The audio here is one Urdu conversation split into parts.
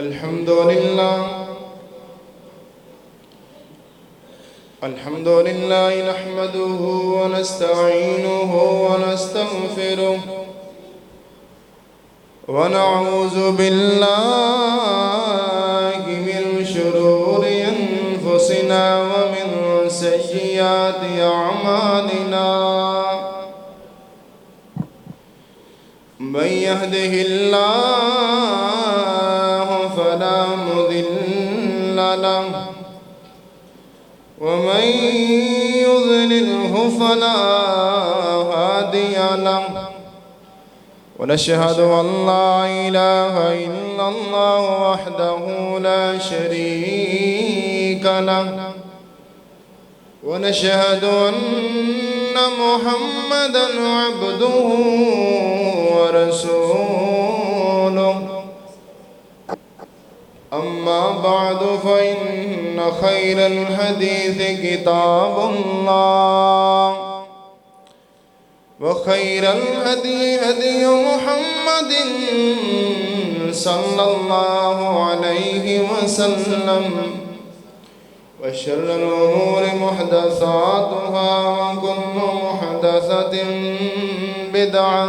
الحمد لله نحمده ونستعينه ونستغفره ونعوذ بالله من شرور أنفسنا ومن سيئات أعمالنا من يهده الله فلا مضل له ومن يضلله فلا هادي له ونشهد أن لا إله إلا الله وحده لا شريك له ونشهد أن محمدًا عبده ورسوله أما بعد فإن خير الحديث كتاب الله وخير الهدي هدي محمد صلى الله عليه وسلم وشر الأمور محدثاتها وكل محدثة بدعة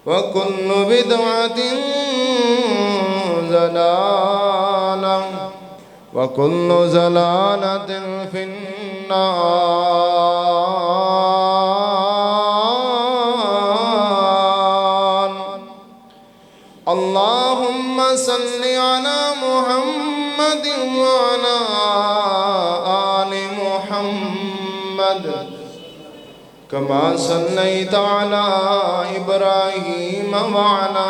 وكل بدعة ضلالة وكل ضلالة في النار. اللهم صل على محمد وعلى آل محمد كما صليت على إبراهيم وعلى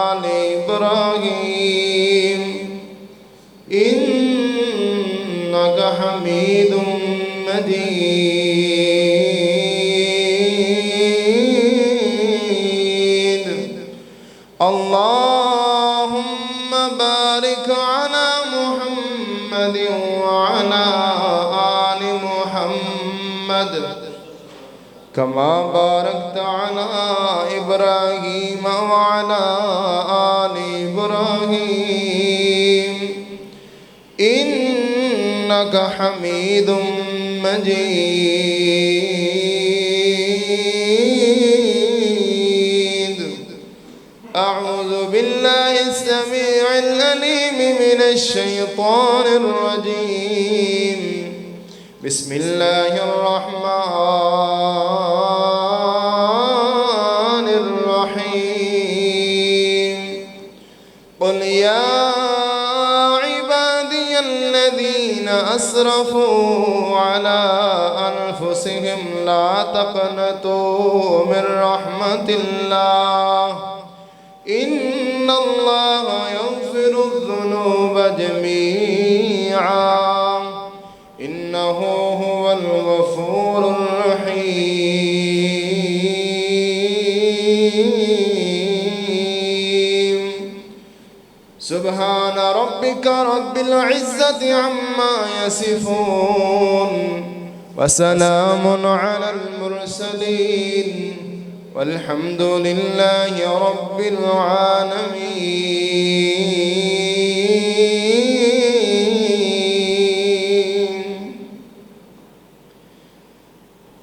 آل إبراهيم إنك حميد مجيد. اللهم بارك على محمد وعلى آل محمد كما باركت على إبراهيم وعلى آل إبراهيم إنك حميد مجيد. أعوذ بالله السميع العليم من الشيطان الرجيم. بسم الله الرحمن الرحيم. قل يا عبادي الذين أسرفوا على أنفسهم لا تقنطوا من رحمة الله إن الله يغفر الذنوب جميعا إنه هو الغفور الرحيم. سبحان ربك رب العزة عما يصفون وسلام على المرسلين والحمد لله رب العالمين.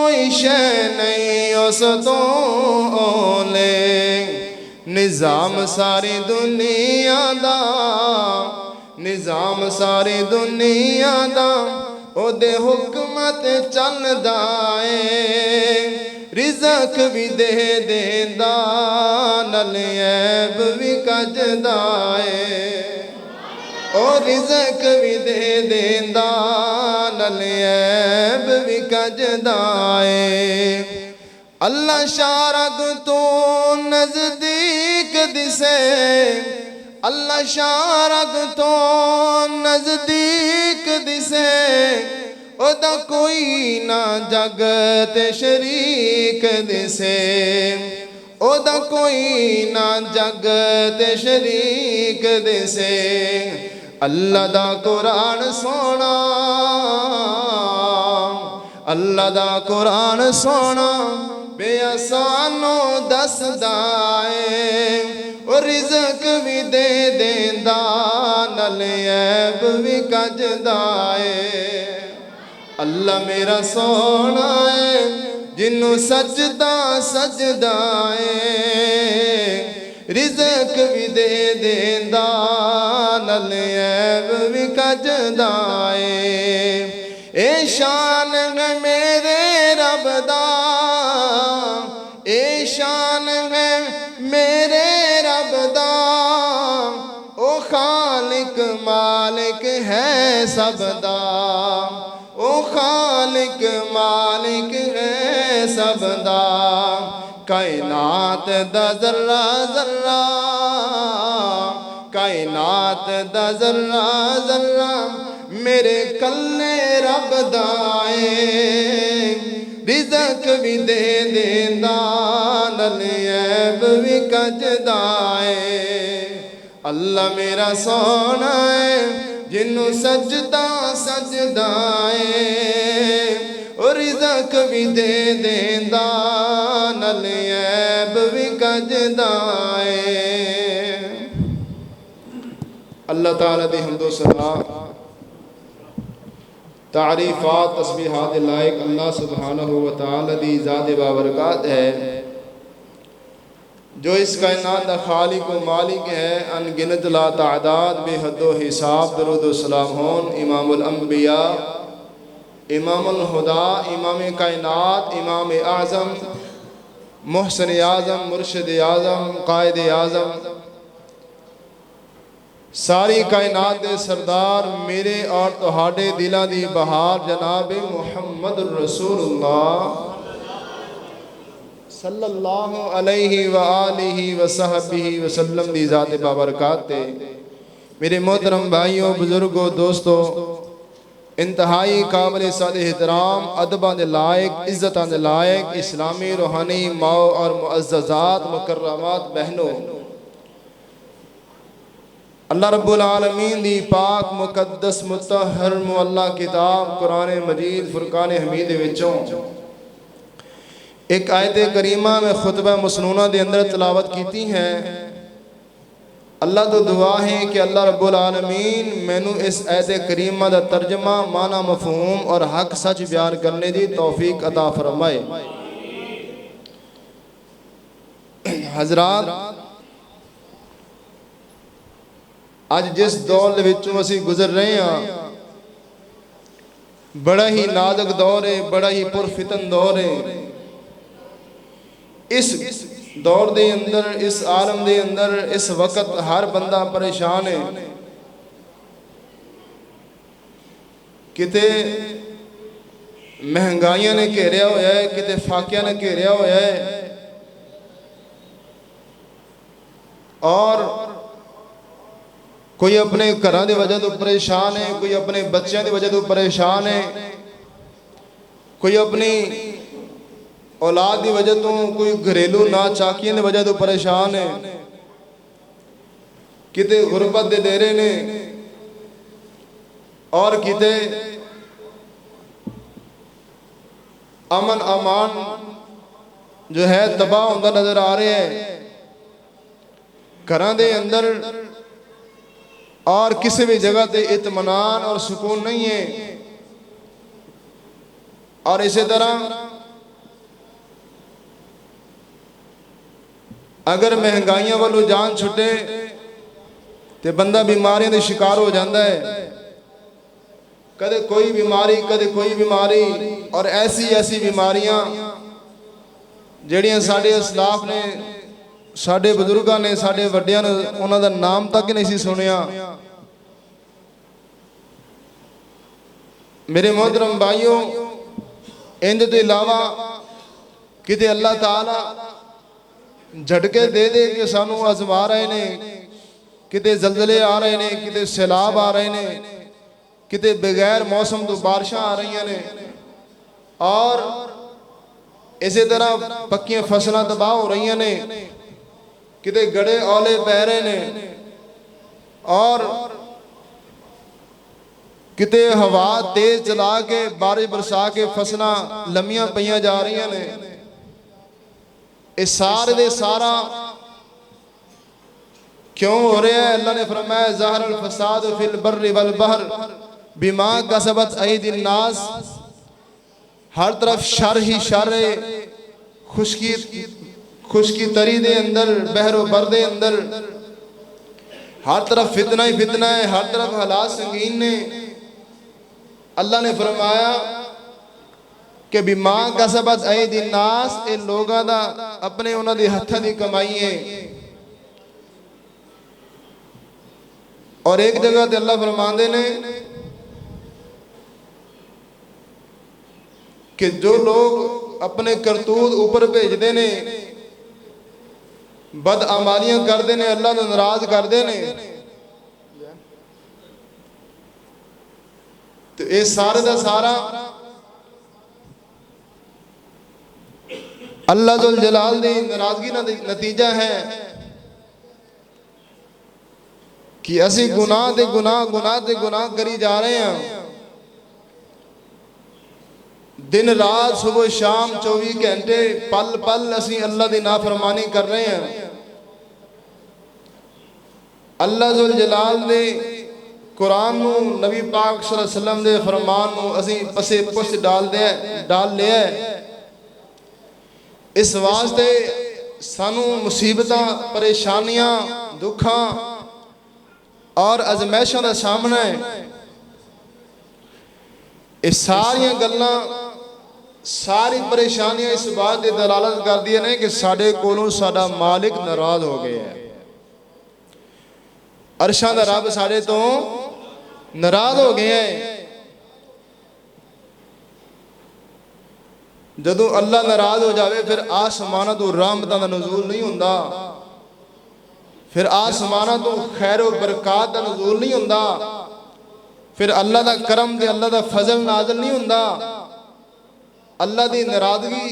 کوئی شے نہیں اس تو اولے نظام ساری دنیا دا نظام ساری دنیا دا او دے حکمت چلدا اے رزق بھی دے دیندا نال عیب بھی کجدا اے او رزق بھی دے دیندا نال عیب بھی کجدا اے اللہ شارگ تو نزدیک دسے اللہ شارگ تو نزدیک دسے او دا کوئی نہ جگ تے شریک دسے او دا کوئی نہ جگ تے شریک دسے اللہ دا قرآن سونا اللہ دا قرآن سونا بے آسانو دس دائے اور رزق بھی دے دیندا نال عیب بھی کج دائے اللہ میرا سونا ہے جنوں سجدہ سجدہ ہے رزق بھی دے دیندا نال عیب بھی کج دائے اے شان ہے میرے رب دا اے شان ہے میرے رب دا او خالق مالک ہے سب دا او خالق مالک ہے سب دا کائنات دا ذرہ ذرہ کائنات دا ذرہ ذرہ میرے کلے رب دائے رزق بھی دے دیندا نال عیب بھی کج دائے اللہ میرا سونا ہے جنوں سجدہ سجدہ ہے اور رزق بھی دے دیندا نال عیب بھی کج دائے اللہ تعالیٰ دی حمد و ثنا تعریفات تسبیحات لائق اللہ سبحانہ و تعالی دی ذات بابرکات ہے جو اس کائنات دا خالق و مالک ہے ان گنت لا تعداد بے حد و حساب درود و سلام ہون امام الانبیاء امام الہدا امام کائنات امام اعظم محسن اعظم مرشد اعظم قائد اعظم ساری کائنات دے سردار میرے اور تہاڈے دلاں دی بہار جناب محمد الرسول اللہ صلی اللہ علیہ وآلہ وصحبہ وسلم دی ذات بابرکات تے میرے محترم بھائیوں بزرگوں دوستوں انتہائی قابل صد احترام ادباں دے لائق عزتاں دے لائق اسلامی روحانی ماؤ اور معززات مکرمات بہنوں اللہ رب العالمین دی پاک مقدس مطہر معلا کتاب قرآن مجید فرقان حمید وچوں ایک آیت کریمہ میں خطبہ مسنونہ دے اندر تلاوت کیتی ہیں اللہ تو دعا ہے کہ اللہ رب العالمین مینوں اس آیت کریمہ دا ترجمہ معنی مفہوم اور حق سچ بیان کرنے دی توفیق عطا فرمائے حضرات آج جس دور دے وچوں اسی گزر رہے ہیں بڑا ہی نازک دور ہے بڑا ہی پرفتن دور ہے اس دور دے اندر اس عالم دے اندر اس وقت ہر بندہ پریشان ہے کتے مہنگائیاں نے گھیریا ہویا ہے کتے فاقیاں نے گھیریا ہویا ہے اور کوئی اپنے گھراں دی وجہ تو پریشان ہے کوئی اپنے بچیاں دی وجہ تو پریشان ہے کوئی اپنی اولاد دی وجہ تو کوئی گھریلو ناچاکیاں دی وجہ تو پریشان ہے کتے غربت دے ڈیرے نے اور کتے امن امان جو ہے تباہ ہوندہ نظر آ رہے ہیں گھراں دے اندر اور کسی بھی جگہ تے اطمینان اور سکون نہیں ہے اور اسی طرح اگر مہنگائیاں والوں جان چھٹے تو بندہ بیماریاں دے شکار ہو جاندہ ہے، کدے کوئی بیماری کدے کوئی بیماری، اور ایسی بیماریاں جڑیاں ساڑھے اسلاف نے، ساڑھے بزرگاں نے، ساڑھے وڈیاں نے انہوں دا نام تک نہیں سی سنیا۔ میرے محترم بھائیوں، اندھ دے علاوہ کتے اللہ تعالیٰ جھٹکے دے دے کہ سانو آزما رہے نے، کتے زلزلے آ رہے نے، کتے سیلاب آ رہے نے، کتے بغیر موسم تو بارشاں آ رہی ہیں، اور اسی طرح پکیاں فصلیں تباہ ہو رہی ہیں، کتے گڑے اولے پہ رہے نے، اور کتے ہوا تیز چلا کے بارش برسا کے فصلیں لمیاں پہیاں جا رہی ہیں۔ اس سارے دے سارا کیوں ہو رہے ہیں؟ اللہ نے فرمایا ظہر الفساد فی البر والبحر بما کسبت ایدی الناس، ہر طرف شر ہی شر ہے، خشکی تری دے اندر، بحر و بر دے اندر ہر طرف فتنہ ہی فتنہ ہے، ہر طرف حالات سنگین نے۔ اللہ نے فرمایا کہ بما کسبت ایدی الناس، اے لوگاں دا اپنے انہاں دی ہتھاں دی کمائی ہے۔ اور ایک جگہ تے اللہ فرماندے نے کہ جو لوگ اپنے کرتوت اوپر بھیجدے نے، بد عمالیاں کردے نے، اللہ نے ناراض کردے نے، تو اے سارے دا سارا اللہ ذوالجلال دی ناراضگی نتیجہ ہے کہ اسی گناہ تے گناہ کری جا رہے ہیں، دن رات صبح شام 24 گھنٹے پل پل اسی اللہ دی نافرمانی کر رہے ہیں۔ اللہ ذوالجلال دے قرآن نو، نبی پاک صلی اللہ علیہ وسلم دے فرمان نو اسی پسے پشت ڈال لیا ہے۔ اس واسطے سانو مصیبتاں، پریشانیاں، دکھاں اور ازمیشاں دا سامنا ہے۔ اس ساریاں گلاں، ساری پریشانیاں اس بات دی دلالت کر دی ہیں کہ ساڑھے کولوں ساڑھا مالک ناراض ہو گئے ہیں، عرشاں دا رب ساڑھے تو ناراض ہو گئے ہیں۔ جدو اللہ ناراض ہو جاوے پھر آسمانہ تو رحمتاں دا نزول نہیں ہوندا، پھر آسمانہ تو خیر و برکات دا نزول نہیں ہوندا، پھر اللہ دا کرم دے، اللہ دا فضل نازل نہیں ہوندا۔ اللہ دی ناراضگی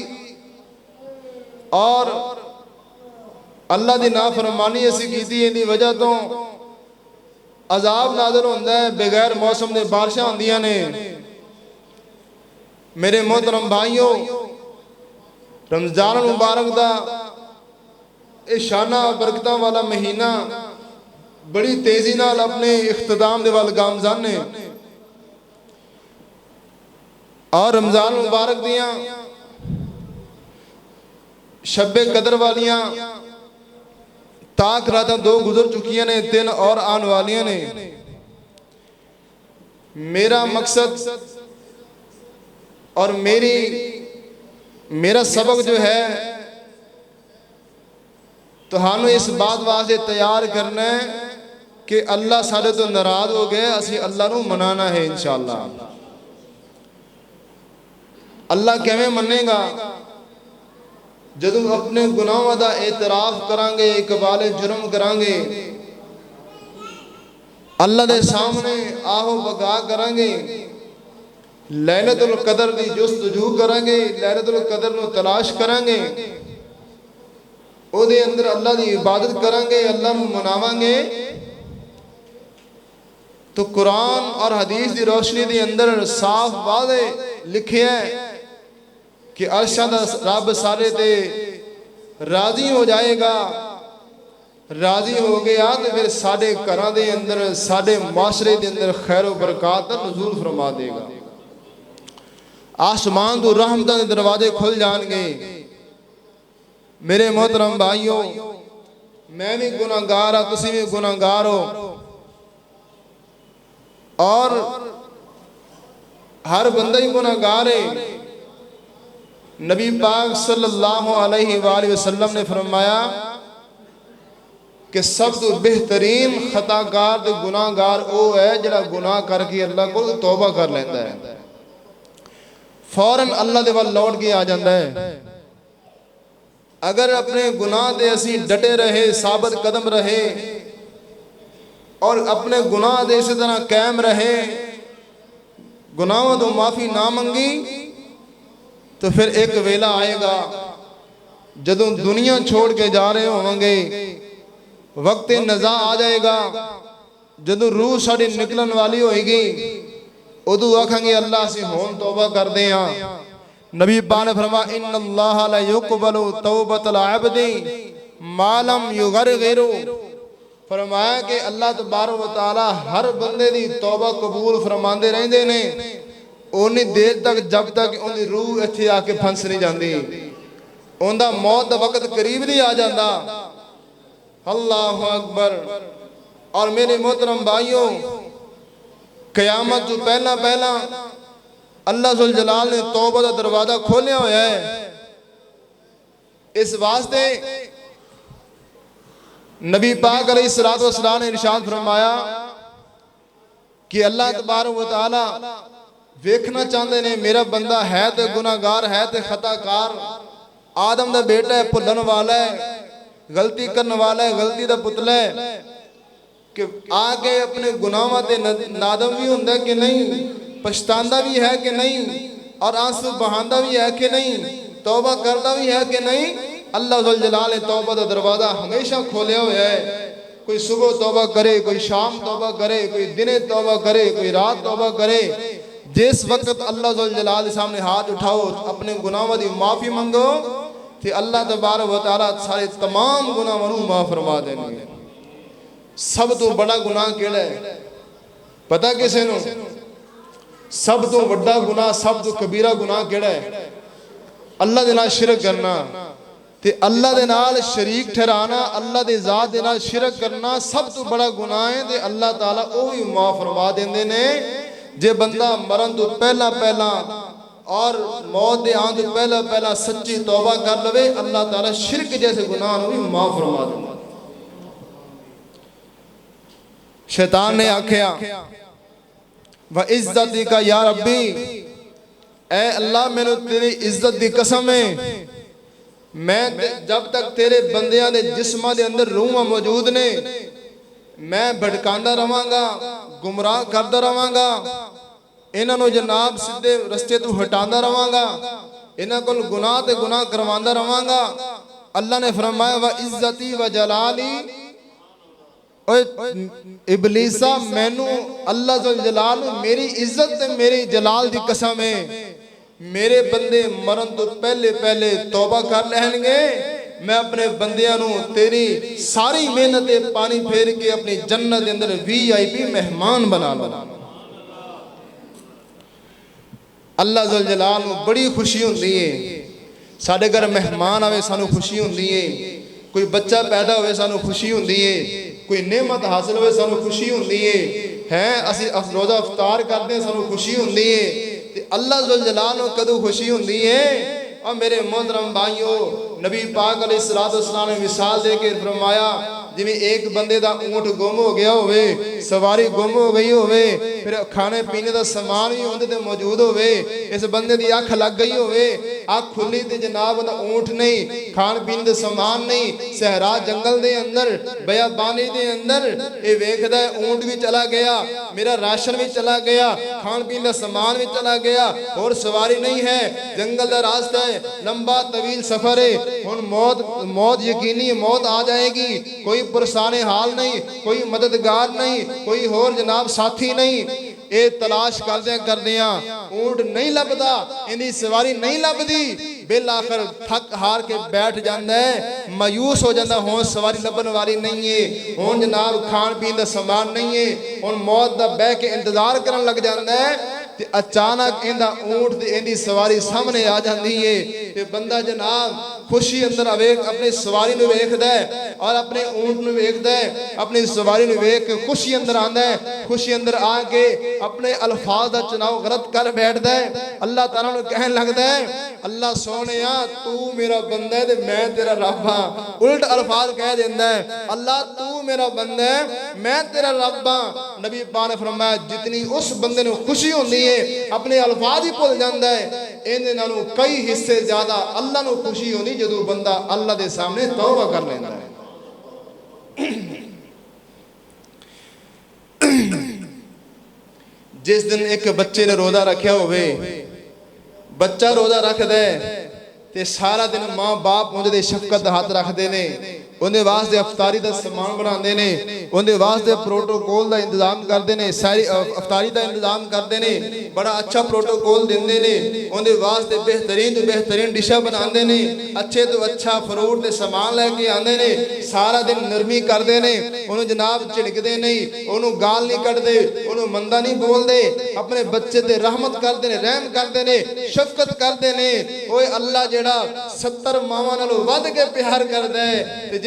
اور اللہ دی نافرمانی ایسی کیتی ہے، دی وجہ تو عذاب نازل ہوندا ہے، بغیر موسم دے بارشاں ہوندیاں نے۔ میرے محترم بھائیوں، رمضان المبارک دا اے شانہ برکتاں والا مہینہ بڑی تیزی نال اپنے اختتام دے وال گامزن نے، اور رمضان المبارک دیاں شب قدر والیاں تاک راتاں 2 گزر چکیاں نے، 3 اور آن والیاں نے۔ میرا مقصد اور میرا سبق جو ہے تو ہمیں اس بات واسطے تیار کرنا ہے کہ اللہ سارے تو ناراض ہو گئے، اسی اللہ نو منانا ہے انشاءاللہ۔ اللہ کیویں منے گا؟ جدوں اپنے گناہاں دا اعتراف کرانگے، اقبال جرم کرانگے، اللہ دے سامنے آہو بگا کرانگے، لیلۃ القدر دی جستجو کرانگے، لیلۃ القدر نو تلاش کرانگے، او دے اندر اللہ دی عبادت کرانگے، اللہ نو مناوانگے، تو قرآن اور حدیث دی روشنی دی اندر صاف واضح لکھے ہیں کہ عرشاں دا رب سارے تے راضی ہو جائے گا، راضی ہو گیا تو پھر ساڑھے گھراں دے اندر، ساڑھے معاشرے دے اندر خیر و برکات دا نزول فرما دے گا، آسمان تو رحمتاں دے دروازے کھل جان گے۔ میرے محترم بھائیوں، میں بھی گناہگار ہاں، تسی بھی گناہگار ہو، اور ہر بندہ ہی گناہگار ہے۔ نبی پاک صلی اللہ علیہ وآلہ وسلم نے فرمایا کہ سب تو بہترین خطاکار تے گناہگار او ہے جڑا گناہ کر کے اللہ کو توبہ کر لیتا ہے، فوراً اللہ دے وال لوٹ کے آ جاتا ہے۔ اگر اپنے گناہ دے اسی ڈٹے رہے، ثابت قدم رہے، اور اپنے گناہ دے اسی طرح قائم رہے، گناہوں تو معافی نہ منگی، تو پھر ایک ویلہ آئے گا جدوں دنیا چھوڑ کے جا رہے ہوں گے، وقت نزا آ جائے گا، جدوں روح ساڑی نکلن والی ہوئے گی، ادو آکھیں گے اللہ سے ہون توبہ کر دیں۔ نبی پاک نے فرمایا ان اللہ لا یقبل توبۃ العبد ما لم یغرغر، فرمایا کہ اللہ تبارک و تعالی ہر بندے دی توبہ قبول فرماندے رہندے نے اونی دیر تک جب تک ان دی روح اتھے آ کے پھنس نہیں جاندی، ان دا موت دا وقت قریب نہیں آ جاندہ۔ اللہ اکبر۔ اور میرے محترم بھائیوں، قیامت تو پہلا پہلا اللہ ذوالجلال نے توبہ دا دروازہ کھولیا ہویا ہے۔ اس واسطے نبی پاک علیہ السلام نے ارشاد فرمایا کہ اللہ تبارک و تعالی ویکھنا چاہتے نے میرا بندہ ہے تے گناہگار ہے تے خطاکار، آدم دا بیٹا ہے، بھلن والا ہے، غلطی کرنے والا ہے، غلطی دا پتلا ہے، کہ آگے اپنے گناہوں تے نادم بھی ہوندہ کہ نہیں، پشتاندہ بھی ہے کہ نہیں، اور آنسو بہاندہ بھی ہے کہ نہیں، توبہ کردہ بھی ہے کہ نہیں۔ اللہ ذوالجلال نے توبہ دا دروازہ ہمیشہ کھولے ہوئے ہے۔ کوئی صبح توبہ کرے، کوئی شام توبہ کرے، کوئی دن توبہ کرے، کوئی رات توبہ کرے، جس وقت اللہ ذوالجلال کے سامنے ہاتھ اٹھاؤ، اپنے گناہوں دی معافی منگو، کہ اللہ تبارک و تعالیٰ سارے تمام گناہوں معاف فرما دیں گے۔ سب تو بڑا گناہ کیڑا ہے پتہ کسے نو؟ سب تو بڑا گناہ، سب تو کبیرہ گناہ کیڑا ہے؟ اللہ دے نال شرک کرنا، تے اللہ دے نال شریک ٹھہرانا، اللہ دے ذات دے نال شرک کرنا سب تو بڑا گناہ ہے، تے اللہ تعالیٰ وہ بھی معاف فرما دیندے نے جے بندہ مرن تو پہلا پہلا اور موت دے آن تو پہلا پہلا سچی توبہ کر لوے، اللہ تعالیٰ شرک جیسے گناہ بھی معاف فرما دے۔ شیطان نے آکھیا وَعِزَّتِكَ یا ربی، اے اللہ میں نے تیری عزت دی قسم ہے، میں جب تک تیرے بندیاں دے جسمہ دے اندر روحاں موجود نے میں بھٹکاندہ رہاں گا، گمراہ کردہ رہاں گا، انہاں نو جناب سدھے رستے تو ہٹاندہ رہاں گا، انہاں کو گناہ تے گناہ کرواندہ رہاں گا۔ اللہ نے فرمایا وَعِزَّتِي وَجَلَالِي، ابلیسہ مینو اللہ ذوالجلال میری عزت تے میری جلال دی قسم ہے، میرے بندے مرن تو پہلے پہلے توبہ کر لہیں گے، میں اپنے بندیاں نو تیری ساری محنتیں پانی پھیر کے اپنی جنت دے اندر VIP مہمان بنا لوں۔ اللہ ذوالجلال بڑی خوشی ہوندی ہے، ساڑھے گھر مہمان آوے سانو خوشی ہوندی ہے، کوئی بچہ پیدا ہوئے سانو خوشی ہوندی ہے، کوئی نعمت حاصل ہوئے سانو خوشی ہوندی ہے، اسی روزہ افطار کرتے ہیں سانو خوشی ہوندی ہے، اللہ ذوالجلال کدو خوشی ہوندی ہے۔ اور میرے محترم بھائیوں، نبی پاک علیہ السلام نے مثال دے کے فرمایا جویں ایک بندے دا اونٹ گم ہو گیا ہوئے، سواری گم ہو گئی ہوئے، پھر کھانے پینے دا سامان بھی ہوندے تے موجود ہوئے، اس بندے دی آنکھ لگ گئی ہوئے، آنکھ کھلی تے جناب دا اونٹ نہیں، کھان پینے دا سامان نہیں، صحرا جنگل دے اندر، بیابانی دے اندر، اے ویکھدا ہے اونٹ بھی چلا گیا، میرا راشن بھی چلا گیا، کھان پینے دا سامان بھی چلا گیا، اور سواری نہیں ہے، جنگل دا راستہ ہے، لمبا طویل سفر ہے، ہن موت یقینی موت آ جائے گی، کوئی پرسان حال نہیں، کوئی مددگار نہیں، کوئی اور جناب ساتھی نہیں، اے تلاش کردیاں اونٹ نہیں لبدا، انہی سواری نہیں لبدی، بالآخر تھک ہار کے بیٹھ جاندہ ہے، مایوس ہو جاندہ ہون سواری لبن والی نہیں ہے، ہون جناب کھان پین دا سامان نہیں ہے، ہون موت دا بے کے انتظار کرن لگ جاندہ ہے، تے اچانک ایندا اونٹ تے ایندی سواری سامنے آ جاندی ہے تے بندہ جناب خوشی اندر اپنی سواری نو ویکھدا ہے اور اپنے اونٹ نو ویکھدا ہے، اپنی سواری نو ویکھ کے خوشی اندر آندا ہے، خوشی اندر آ کے اپنے الفاظ دا چناؤ غلط کر بیٹھدا ہے، اللہ تعالیٰ نو کہن لگدا ہے اللہ سونیا تو میرا بندہ ہے تے میں تیرا رب ہاں، الٹ الفاظ کہہ دیندا ہے اللہ تو میرا بندہ ہے میں تیرا رب ہاں۔ نبی پاک نے فرمایا جتنی اس بندے نو خوشی ہوندی ہے اپنے الفاظ ہی بھول جاندا ہے، ایندے نالوں کئی حصے زیادہ اللہ نو خوشی ہوندی جدوں بندہ اللہ دے سامنے توبہ کر لیندا ہے۔ جس دن ایک بچے نے روزہ رکھیا ہوئے، بچہ روزہ رکھ دے تے سارا دن ماں باپ اندے دے شفقت ہاتھ رکھ دے نے، اندے واسطے افطاری دا سامان بنا دے نے، اندے واسطے پروٹوکول دا انتظام کر دے نے، ساری افطاری دا انتظام کر دے نے، بڑا اچھا پروٹوکول دین دے نے، اندے واسطے بہترین تو بہترین ڈشہ بنا دے نے، اچھے تو اچھا فروٹ دے سامان لے کے آندے نے، سارا دن نرمی کر دے نے، انہوں جناب چڑک دے نہیں، انہوں گال نہیں کٹ دے، انہوں مندہ نہیں بول دے، اپنے بچے دے رحمت کر دے نے، رحم کر دے نے، شفقت کر دے نے، اوہ اللہ جڑا 70 ماواں نالوں ود کے پیار کر دے،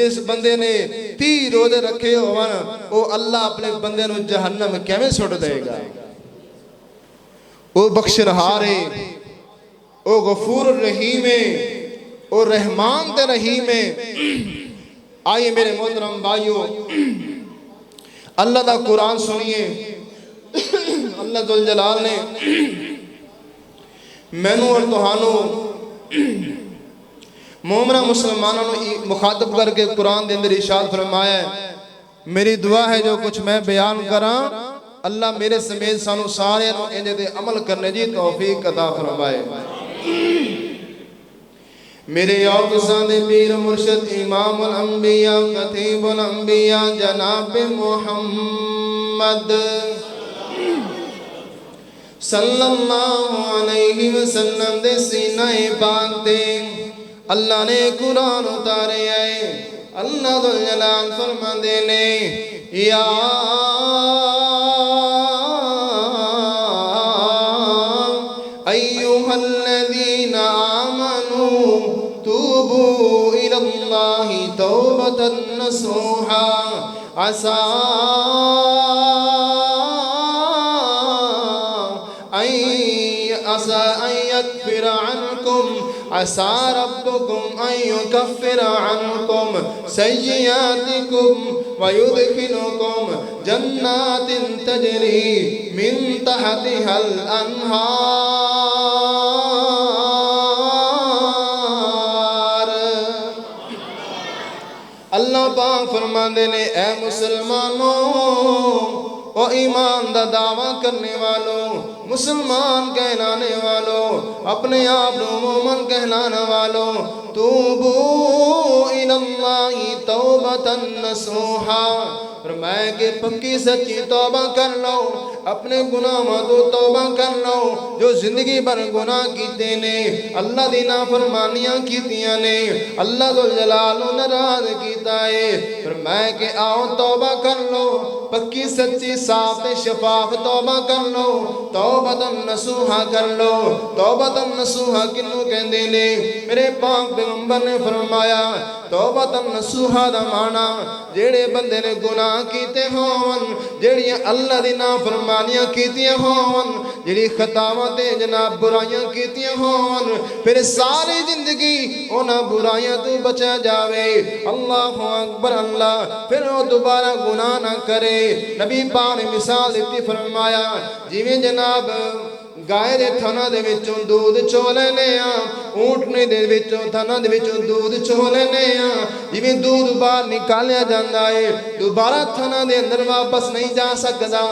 جس بندے نے 30 روزے رکھے ہوون او اللہ اپنے بندے نو جہنم کیویں سٹ دے گا؟ او بخشنہار ہے، او غفور الرحیم ہے، او رحمان تے رحیم ہے۔ آئیے میرے محترم بھائیو اللہ دا قرآن سنیے، اللہ ذوالجلال نے مینوں اور تہانوں مومنہ مسلمانوں مخاطب کر کے قرآن دے اندر ارشاد فرمایا ہے، میری دعا ہے جو کچھ میں بیان کراں اللہ میرے سمیت سانو سارے انجے دے عمل کرنے جی توفیق عطا فرمائے۔ میرے اور تساں دے پیر مرشد امام الانبیاء خطیب الانبیاء جناب محمد صلی اللہ علیہ وسلم دے سینہ پاک دے اللہ نے قرآن اتارے آئے، اللہ ذوالجلال فرماندے نے یا ایوہا الذین آمنوا توبوا الی اللہ توبتا نصوحا عسى أن يكفر عنكم عسى ربكم أن يكفر عنكم سيئاتكم ويدخلكم جنات تجري من تحتها الأنهار۔ اللہ پاک فرماندے نے اے مسلمانوں او ایمان دا دعویٰ کرنے والوں، مسلمان کہلانے والوں، اپنے آپ مومن کہلانے والوں، توبو الاللہ توبتا نصوحا، فرمایا کہ پکی سچی توبہ کر لو، اپنے گناہ تو توبہ کر لو، جو زندگی بھر گناہ کیتے نے، اللہ دی نافرمانیاں کیتیاں نے، اللہ ذوالجلال ناراض کیتا ہے، فرمایا کہ آؤ توبہ کر لو، پکی سچی صاف شفاف توبہ کر لو، توبہ نصوحا کر لو۔ توبہ نصوحا کنوں کہندے نے؟ میرے پاک پیغمبر نے فرمایا توبہ نصوحا دا معنی جیڑے بندے نے گناہ کیتے ہون، جیڑیاں اللہ دی نافرمانیاں کیتیاں ہون، جیڑی خطاواں تے جناب برائیاں کیتیاں ہون، پھر ساری زندگی اونا برائیاں تو بچا جاوے، اللہ اکبر اللہ، پھر وہ دوبارہ گناہ نہ کرے۔ نبی پاک نے مثال دیتی فرمایا جیویں جناب گائے دے تھنا دے وچوں دودھ چو لینے اونٹنے دے وچوں تھنا دے وچوں دودھ چو لینے جیویں دودھ باہر نکالیا جاندا ہے دوبارہ تھنا دے اندر واپس نہیں جا سکدا،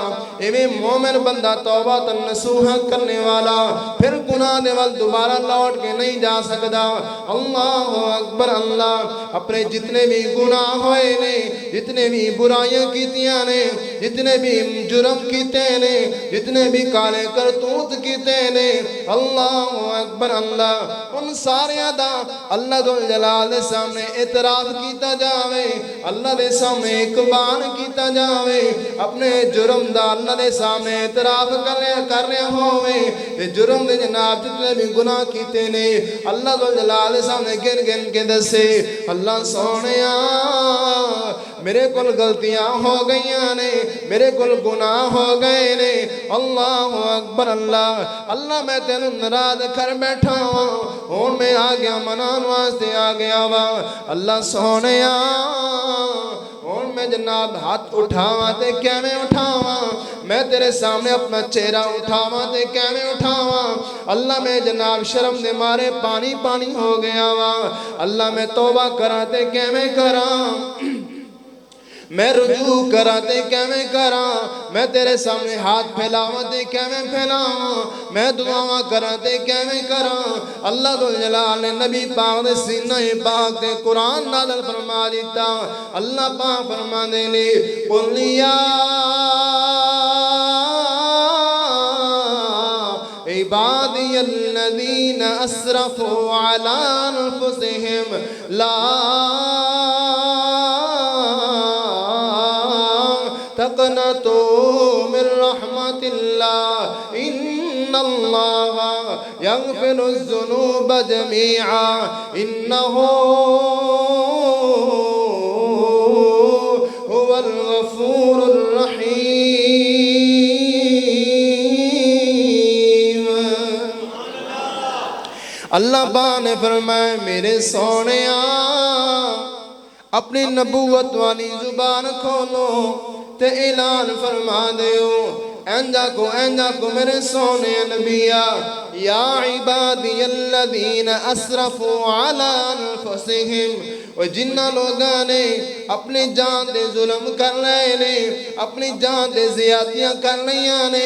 ایویں مومن بندہ توبہ نصوحا کرنے والا پھر گناہ دے وال دوبارہ لوٹ کے نہیں جا سکدا۔ اللہ اکبر اللہ، اپنے جتنے بھی گناہ ہوئے نے، جتنے بھی برائیاں کیتیاں نے، جتنے بھی جرم کیتے نے، جتنے بھی کالے کرتوت کیتے نے، اللہ اکبر اللہ، ان ساریاں دا اللہ ذو الجلال دے سامنے اعتراف کیتا جاوے اللہ دے سامنے اقبال کیتا جاوے اپنے جرم دا اللہ دے سامنے اعتراف کرنے ہوئے تے جرم دے جناب جتنے بھی گناہ کیتے نے اللہ ذو الجلال دے سامنے گن گن کے دسے اللہ سونیا میرے کل غلطیاں ہو گئیاں نے میرے کل گناہ ہو گئے نے اللہ اکبر اللہ میں تینوں ناراض کر بیٹھا ہوں میں آ گیا منان واسطے آ گیا وا اللہ سونیا ہوں میں جناب ہاتھ اٹھاواں تے کیویں اٹھاواں میں تیرے سامنے اپنا چہرہ اٹھاواں تے کیویں اٹھاواں اللہ میں جناب شرم دے مارے پانی پانی ہو گیا وا اللہ میں توبہ کراں تے کیویں کراں میں رجوع کراتے کیویں کراں میں تیرے سامنے ہاتھ پھیلاواں تے کیویں پھیلاواں میں دعاواں کراتے کیویں کراں اللہ ذو الجلال نے نبی پاک دے سینہ پاک تے قرآن نازل فرما دیتا اللہ پاک فرماندے نے قل یا عبادی الذین اسرفوا علی انفسہم لا تقنطوا من رحمت اللہ ان اللہ یغفر الذنوب جمیعا انہ هو الغفور الرحیم اللہ بانے نے فرمائے میرے سونیاں اپنی نبوت والی زبان کھولو تے اعلان فرما دیو اینجا کو میرے سونے نبیہ یا عبادی الذین اسرفوا علی انفسہم وہ جنہ لوگاں نے اپنی جان دے ظلم کر لئے نے اپنی جان دے زیادتیاں کر لیاں نے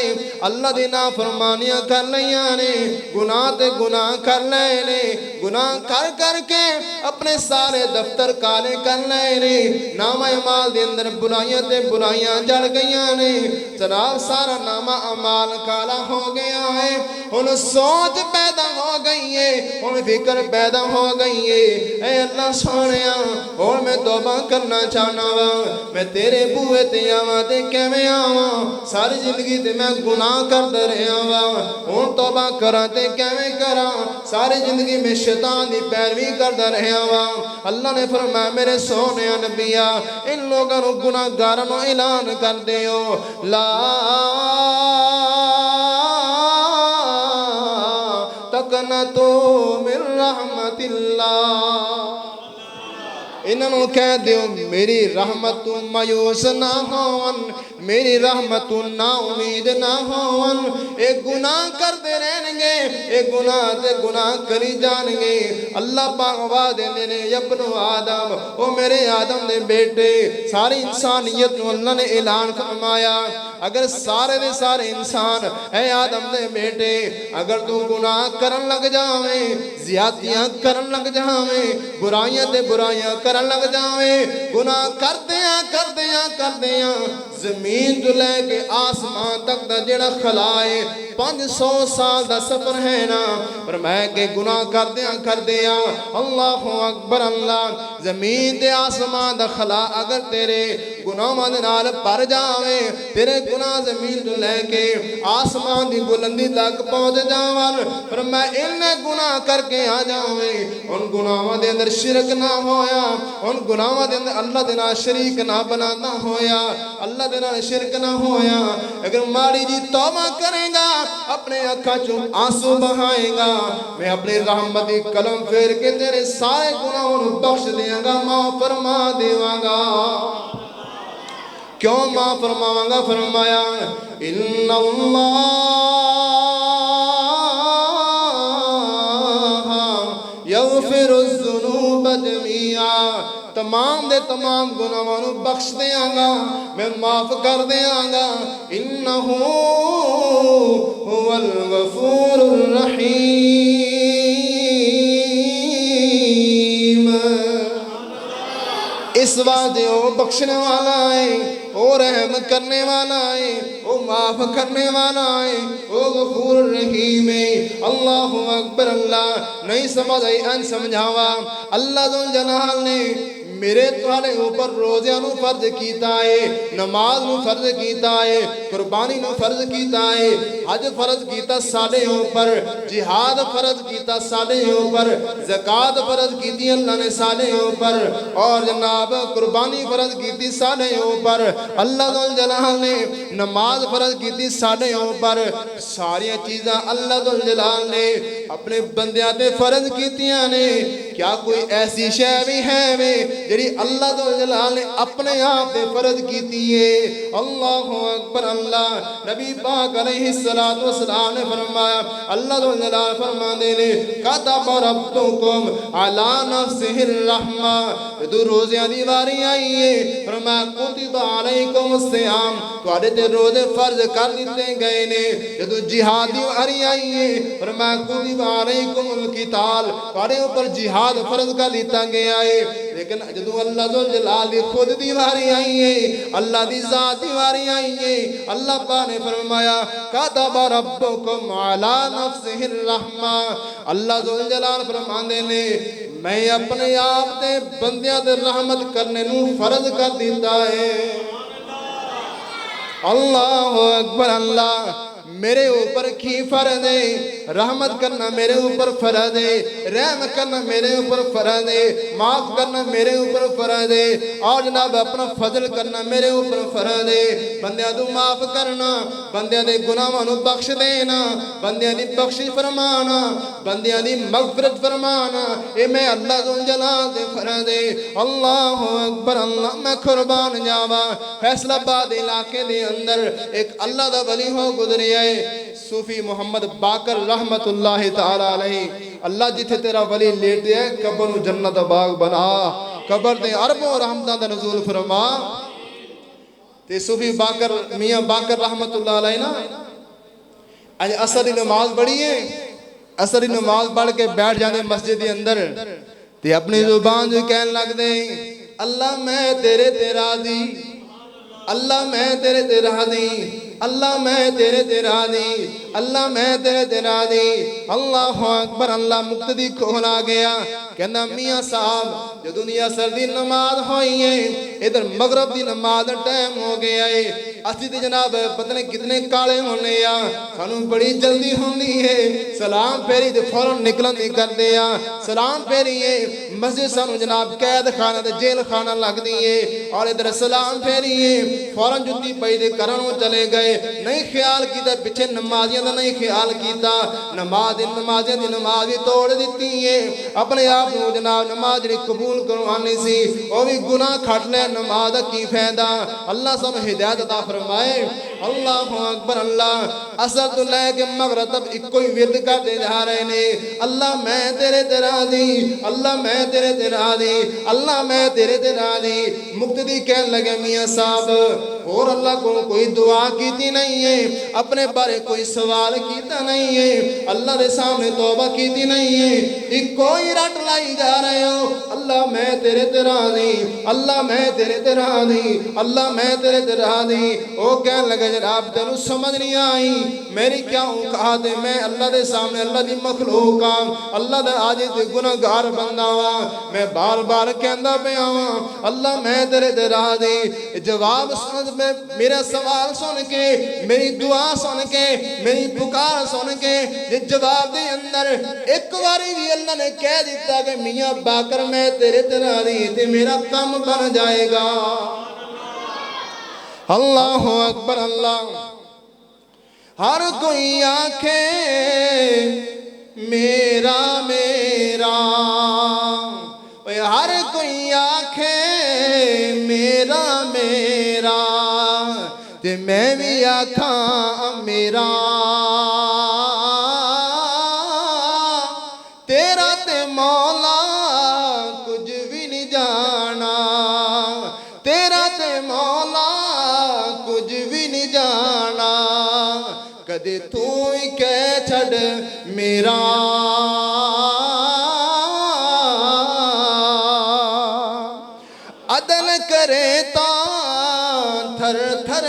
اللہ دی نافرمانیاں کر لیاں نے گناہ تے گناہ کر لئے نے گناہ کر کر کے اپنے سارے دفتر کالے کر لئے نے نامہ اعمال دے اندر برائیاں تے برائیاں جڑ گئیاں نے جناب سارا نامہ اعمال کالا ہو گیا ہے ان سوچ پیدا ہو گئی ہے ان فکر پیدا ہو گئی ہے اے اللہ سونے اور میں توبہ کرنا چاہنا وا میں تیرے بوئے تے آواں تے کیویں آواں ساری زندگی تے میں گناہ کردا رہیا وا ہن توبہ کراں تے کیویں کراں ساری زندگی میں شیطان دی پیروی کردا رہیا وا اللہ نے فرمایا میرے سونے نبیہ ان لوگاں نو گناہگاراں نو اعلان کر دیو لا تقنطوا من رحمت اللہ انہوں کہہ دیو میری رحمت مایوس نہ ہون میری رحمت نا امید نہ ہون ایک گناہ کرتے رہن گے ایک گناہ تے گناہ کری جان گے اللہ پاک وعدے دینے ابن آدم او میرے آدم دے بیٹے ساری انسانیت نو اللہ نے اعلان فرمایا اگر سارے دے سارے انسان اے آدم دے بیٹے اگر تو گناہ کرن لگ جاویں زیادتیاں کرن لگ جاویں برائیاں تے برائیاں کرن لگ جاویں گناہ کردیاں زمین تو لے کے آسمان تک دا جڑا خلائے 500 سال دا سفر ہے نا پر میں کہ گناہ کردیاں اللہ اکبر اللہ زمین تے آسمان دا خلا اگر تیرے گناہ دے نال پر جاوے تیرے گناہ زمین تو لے کے آسمان دی بلندی تک پہنچ جاون پر میں انہیں گناہ کر کے آ جاوے ان گناہاں دے اندر شرک نہ ہویا ان گناہاں دے اندر اللہ دے نال شریک نہ بنانا ہویا اللہ دے نال شرک نہ ہویا اگر ماڑی جی توبہ کرے گا اپنے اکھا چوں آنسو بہائے گا میں اپنی رحمتی قلم پھیر کے تیرے سارے گناہوں بخش دیاں گا معاف فرما دیواں گا کیوں معاف فرماواں گا فرمایا ان اللہ یغفر الذنوب جمیعا تمام دے تمام گناہوں بخش دیاں گا میں معاف کر دیاں گا انہو هو الغفور الرحیم اس واسطے وہ بخشنے والا ہے، وہ رحم کرنے والا ہے، وہ معاف کرنے والا ہے، وہ غفور رحیم ہے۔ اللہ اکبر۔ اللہ نہیں سمجھ آئی ان سمجھاوا، اللہ ذو جلال نے میرے تھوڑے اوپر روزیاں نو فرض کیتا ہے، نماز نو فرض کیتا ہے، قربانی نو فرض کیتا ہے، حج فرض کیتا ساڈے اوپر، جہاد فرض کیتا ساڈے اوپر، زکات فرض کیتی اللہ نے ساڈے اوپر، اور جناب قربانی فرض کیتی ساڈے اوپر، اللہ ذو جلال نے نماز فرض کیتی ساڈے اوپر۔ ساری چیزاں اللہ ذو جلال نے اپنے بندیاں تے فرض کیتیاں نے۔ کیا کوئی ایسی شے بھی ہے جڑی اللہ ذو جلال نے اپنے آپ تے فرض کیتی ہے؟ اللہ اکبر۔ اللہ نبی پاک علیہ السلام نے فرمایا، اللہ ذو جلال فرماندے نے کتب ربکم علی نفسہ الرحمہ، جدو روزیاں دی واری آئی ہے فرمایا کتب علیکم الصیام، تواڈے تے روزے فرض کر دیتے گئے نے۔ جدو جہاد دی واری آئی ہے فرمایا کتب علیکم القتال، تواڈے اوپر جہاد فرض کر دیتا گیا ہے۔ لیکن جدو اللہ ذو جلال دی خود دی واری آئی ہے، اللہ دی ذات دی واری آئی ہے، اللہ پاک نے فرمایا کتب ربکم علی نفسہ الرحمہ، اللہ ذو جلال فرماندے نے میں اپنے آپ تے بندیاں تے رحمت کرنے نو فرض کر دیتا ہے۔ اللہ اکبر۔ اللہ میرے اوپر کی فرض ہے؟ رحمت کرنا میرے اوپر فرض ہے، رحم کرنا میرے اوپر فرض ہے، معاف کرنا میرے اوپر فرض ہے، اور جناب اپنا فضل کرنا میرے اوپر فرض ہے۔ بندیاں تو معاف کرنا، بندیاں دے گناہاں نو بخش دینا، بندیاں دی بخشش فرمانا، بندیاں دی مغفرت فرمانا، اے میں اللہ ذو جلال دے فرض ہے۔ اللہ اکبر۔ اللہ میں قربان جاوا، فیصل آباد علاقے دے اندر ایک اللہ دا ولی ہو گزریا ہے، صوفی محمد باقر رحمت اللہ تعالی علیہ۔ اللہ جتھے تیرا ولی لیٹے ہے قبر نو جنت باغ بنا، قبر تے اربوں رحمتاں دا نزول فرما۔ تے صوفی باقر میاں باقر رحمت اللہ علیہ نا اج عصر دی نماز پڑھی ہے، عصر دی نماز پڑھ کے بیٹھ جاندے مسجد دے اندر تے اپنی زبان جو کہن لگ دے اللہ میں تیرے تے راضی، اللہ میں تیرے تے راضی، اللہ میں تیرے تے راضی، اللہ میں تیرے تے راضی۔ اللہ اکبر۔ اللہ مقتدی کھول آ گیا، کہنا میاں صاحب جو دنیا سردی نماز ہوئی ہے، ادھر مغرب دی نماز ٹائم ہو گیا ہے، اسی تے جناب پتہ نہیں کتنے کالے ہونے یا سانوں بڑی جلدی ہونی ہے، سلام پھیری تے فوراں نکلن دی کر دیا، سلام پھیری ہے مسجد سانوں جناب قید خانہ تے جیل خانہ لگ دی ہے، اور ادھر سلام پھیری ہے فوراں جتی پئی دے کرنوں چلے گئے، نہیں خیال کیتا پیچھے نمازیاں دا نہیں خیال کیتا، نمازیاں دی نماز بھی توڑ دیتی ہے، اپنے آپ نو جناب نماز جڑی قبول کروانی سی وہ بھی گناہ کھٹ لے، نماز دا کی فائدہ؟ اللہ سب ہدایت عطا فرمائے۔ اللہ اکبر۔ اللہ اثر تو لے کے مغرب تب ایک کوئی ورد کرتے جا رہے نے، اللہ میں تیرے تے راضی، اللہ میں تیرے تے راضی، اللہ میں تیرے تے راضی۔ مقتدی کہنے لگے میاں صاحب اور اللہ کو کوئی دعا کیتی نہیں ہے، اپنے بارے کوئی سوال کیتا نہیں ہے، اللہ دے سامنے توبہ کیتی نہیں ہے، ایک کوئی رٹ لائی جا رہے ہو اللہ میں تیرے تے راضی، اللہ میں تیرے تے راضی، اللہ میں تیرے تے راضی۔ وہ کہنے لگے جناب تینوں سمجھ نہیں آئی میری کیا اوقات ہے، میں اللہ دے سامنے اللہ دی مخلوق ہاں، اللہ دے عاجز گناہگار بندہ ہاں، میں بار بار کہندا پیا ہاں اللہ میں تیرے تے راضی۔ جواب سن میں میرا سوال سن کے، میری دعا سن کے، میری پکار سن کے جواب دے اندر ایک باری بھی اللہ نے کہہ دیتا کہ میاں باقر میں تیرے تے راضی تے میرا کام بن جائے گا۔ اللہ اکبر۔ اللہ ہر کوئی آنکھے میرا میرا، ہر کوئی آنکھے میرا میرا تے میں بھی آکھاں میرا، تیرا تے مولا کچھ بھی نہیں جانا، تیرا تے مولا کچھ بھی نہیں جانا، کدے تو ہی کہہ چھڑ میرا، عدل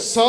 100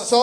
100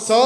100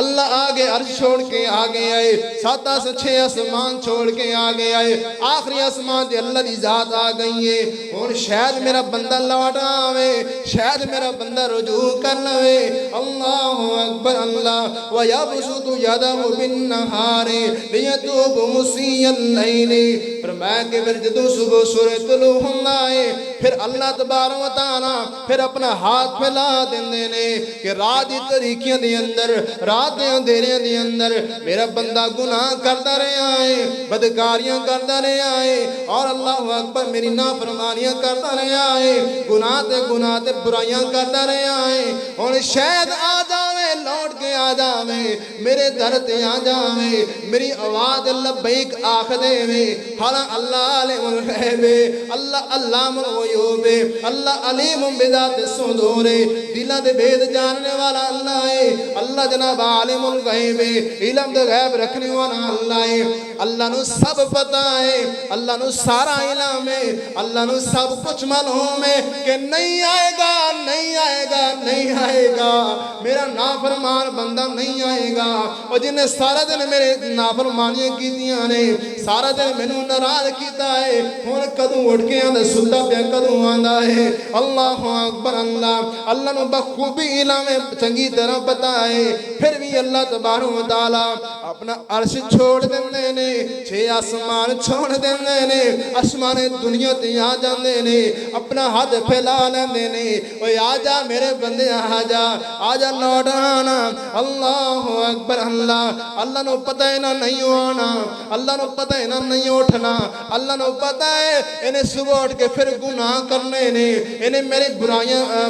اللہ آگے عرش چھوڑ کے آگے آئے، 7 سے 6 آسمان چھوڑ کے آگے آئے، آخری آسمان تے اللہ دی ذات آ گئی ہے۔ اور شاید میرا بندہ لوٹ آوے، شاید میرا بندہ رجوع کر لوے۔ اللہ اکبر اللہ وَيَبْسُطُ يَدَهُ بِالنَّهَارِ لِيَتُوبَ مُسِيءَ اللَّيْلِ۔ فرمایا کہ پھر جدو صبح سورج طلوع ہونا ہے، پھر اللہ تبارک و تعالیٰ پھر اپنا ہاتھ پھیلا دیندے نے کہ رات دی تاریکیاں دے اندر، رات دے اندھیرے دے اندر میرا بندہ گناہ کرتا رہا ہے، بدکاریاں کرتا رہا ہے، اور اللہ اکبر میری نافرمانیاں کرتا رہا ہے، گناہ تے برائیاں کرتا رہا ہے۔ اور شاید آ جاوے، لوٹ کے آ جاوے، میرے در تے آ جاوے، میری آواز لبیک آخ دے وے۔ حالاں اللہ عالم الغیب، اللہ علام الغیوب، اللہ علیم بذات الصدور، دلاں دے بید جاننے والا اللہ ہے۔ اللہ جناب عالم الغیب، علم دے غیب رکھنے والا اللہ ہے۔ اللہ نو سب پتہ ہے، اللہ نو سارا علم ہے، اللہ نو سب کچھ معلوم ہے کہ نہیں آئے گا، نہیں آئے گا، نہیں آئے گا، میرا نافرمان بندہ نہیں آئے گا۔ اور جنہیں سارا دن میرے نافرمانیاں کیتیاں نے، سارا دن میں نو ناراض کیتا ہے، ہون کدوں اٹھ کے آندہ سلطہ پہ کدوں آندہ ہے۔ اللہ اکبر اللہ، اللہ نو بخوبی علم چنگی طرح پتہ ہے۔ پھر بھی اللہ تبارک و تعالیٰ اپنا عرش چھوڑ دیندے نے، 6 آسمان چھوڑ دیندے نے، آسمان دنیا تے آ جاندے نے، اپنا ہاتھ پھیلا لیندے نے، اوہ آجا میرے بندے آجا، آجا لوٹ آنا۔ اللہ اکبر اللہ، اللہ نو پتہ ہے نہ نہیں آنا، اللہ نو پتہ ہے نہ نہیں اٹھنا، اللہ نو پتہ ہے انہیں صبح اٹھ کے پھر گناہ کرنے نے، انہیں میرے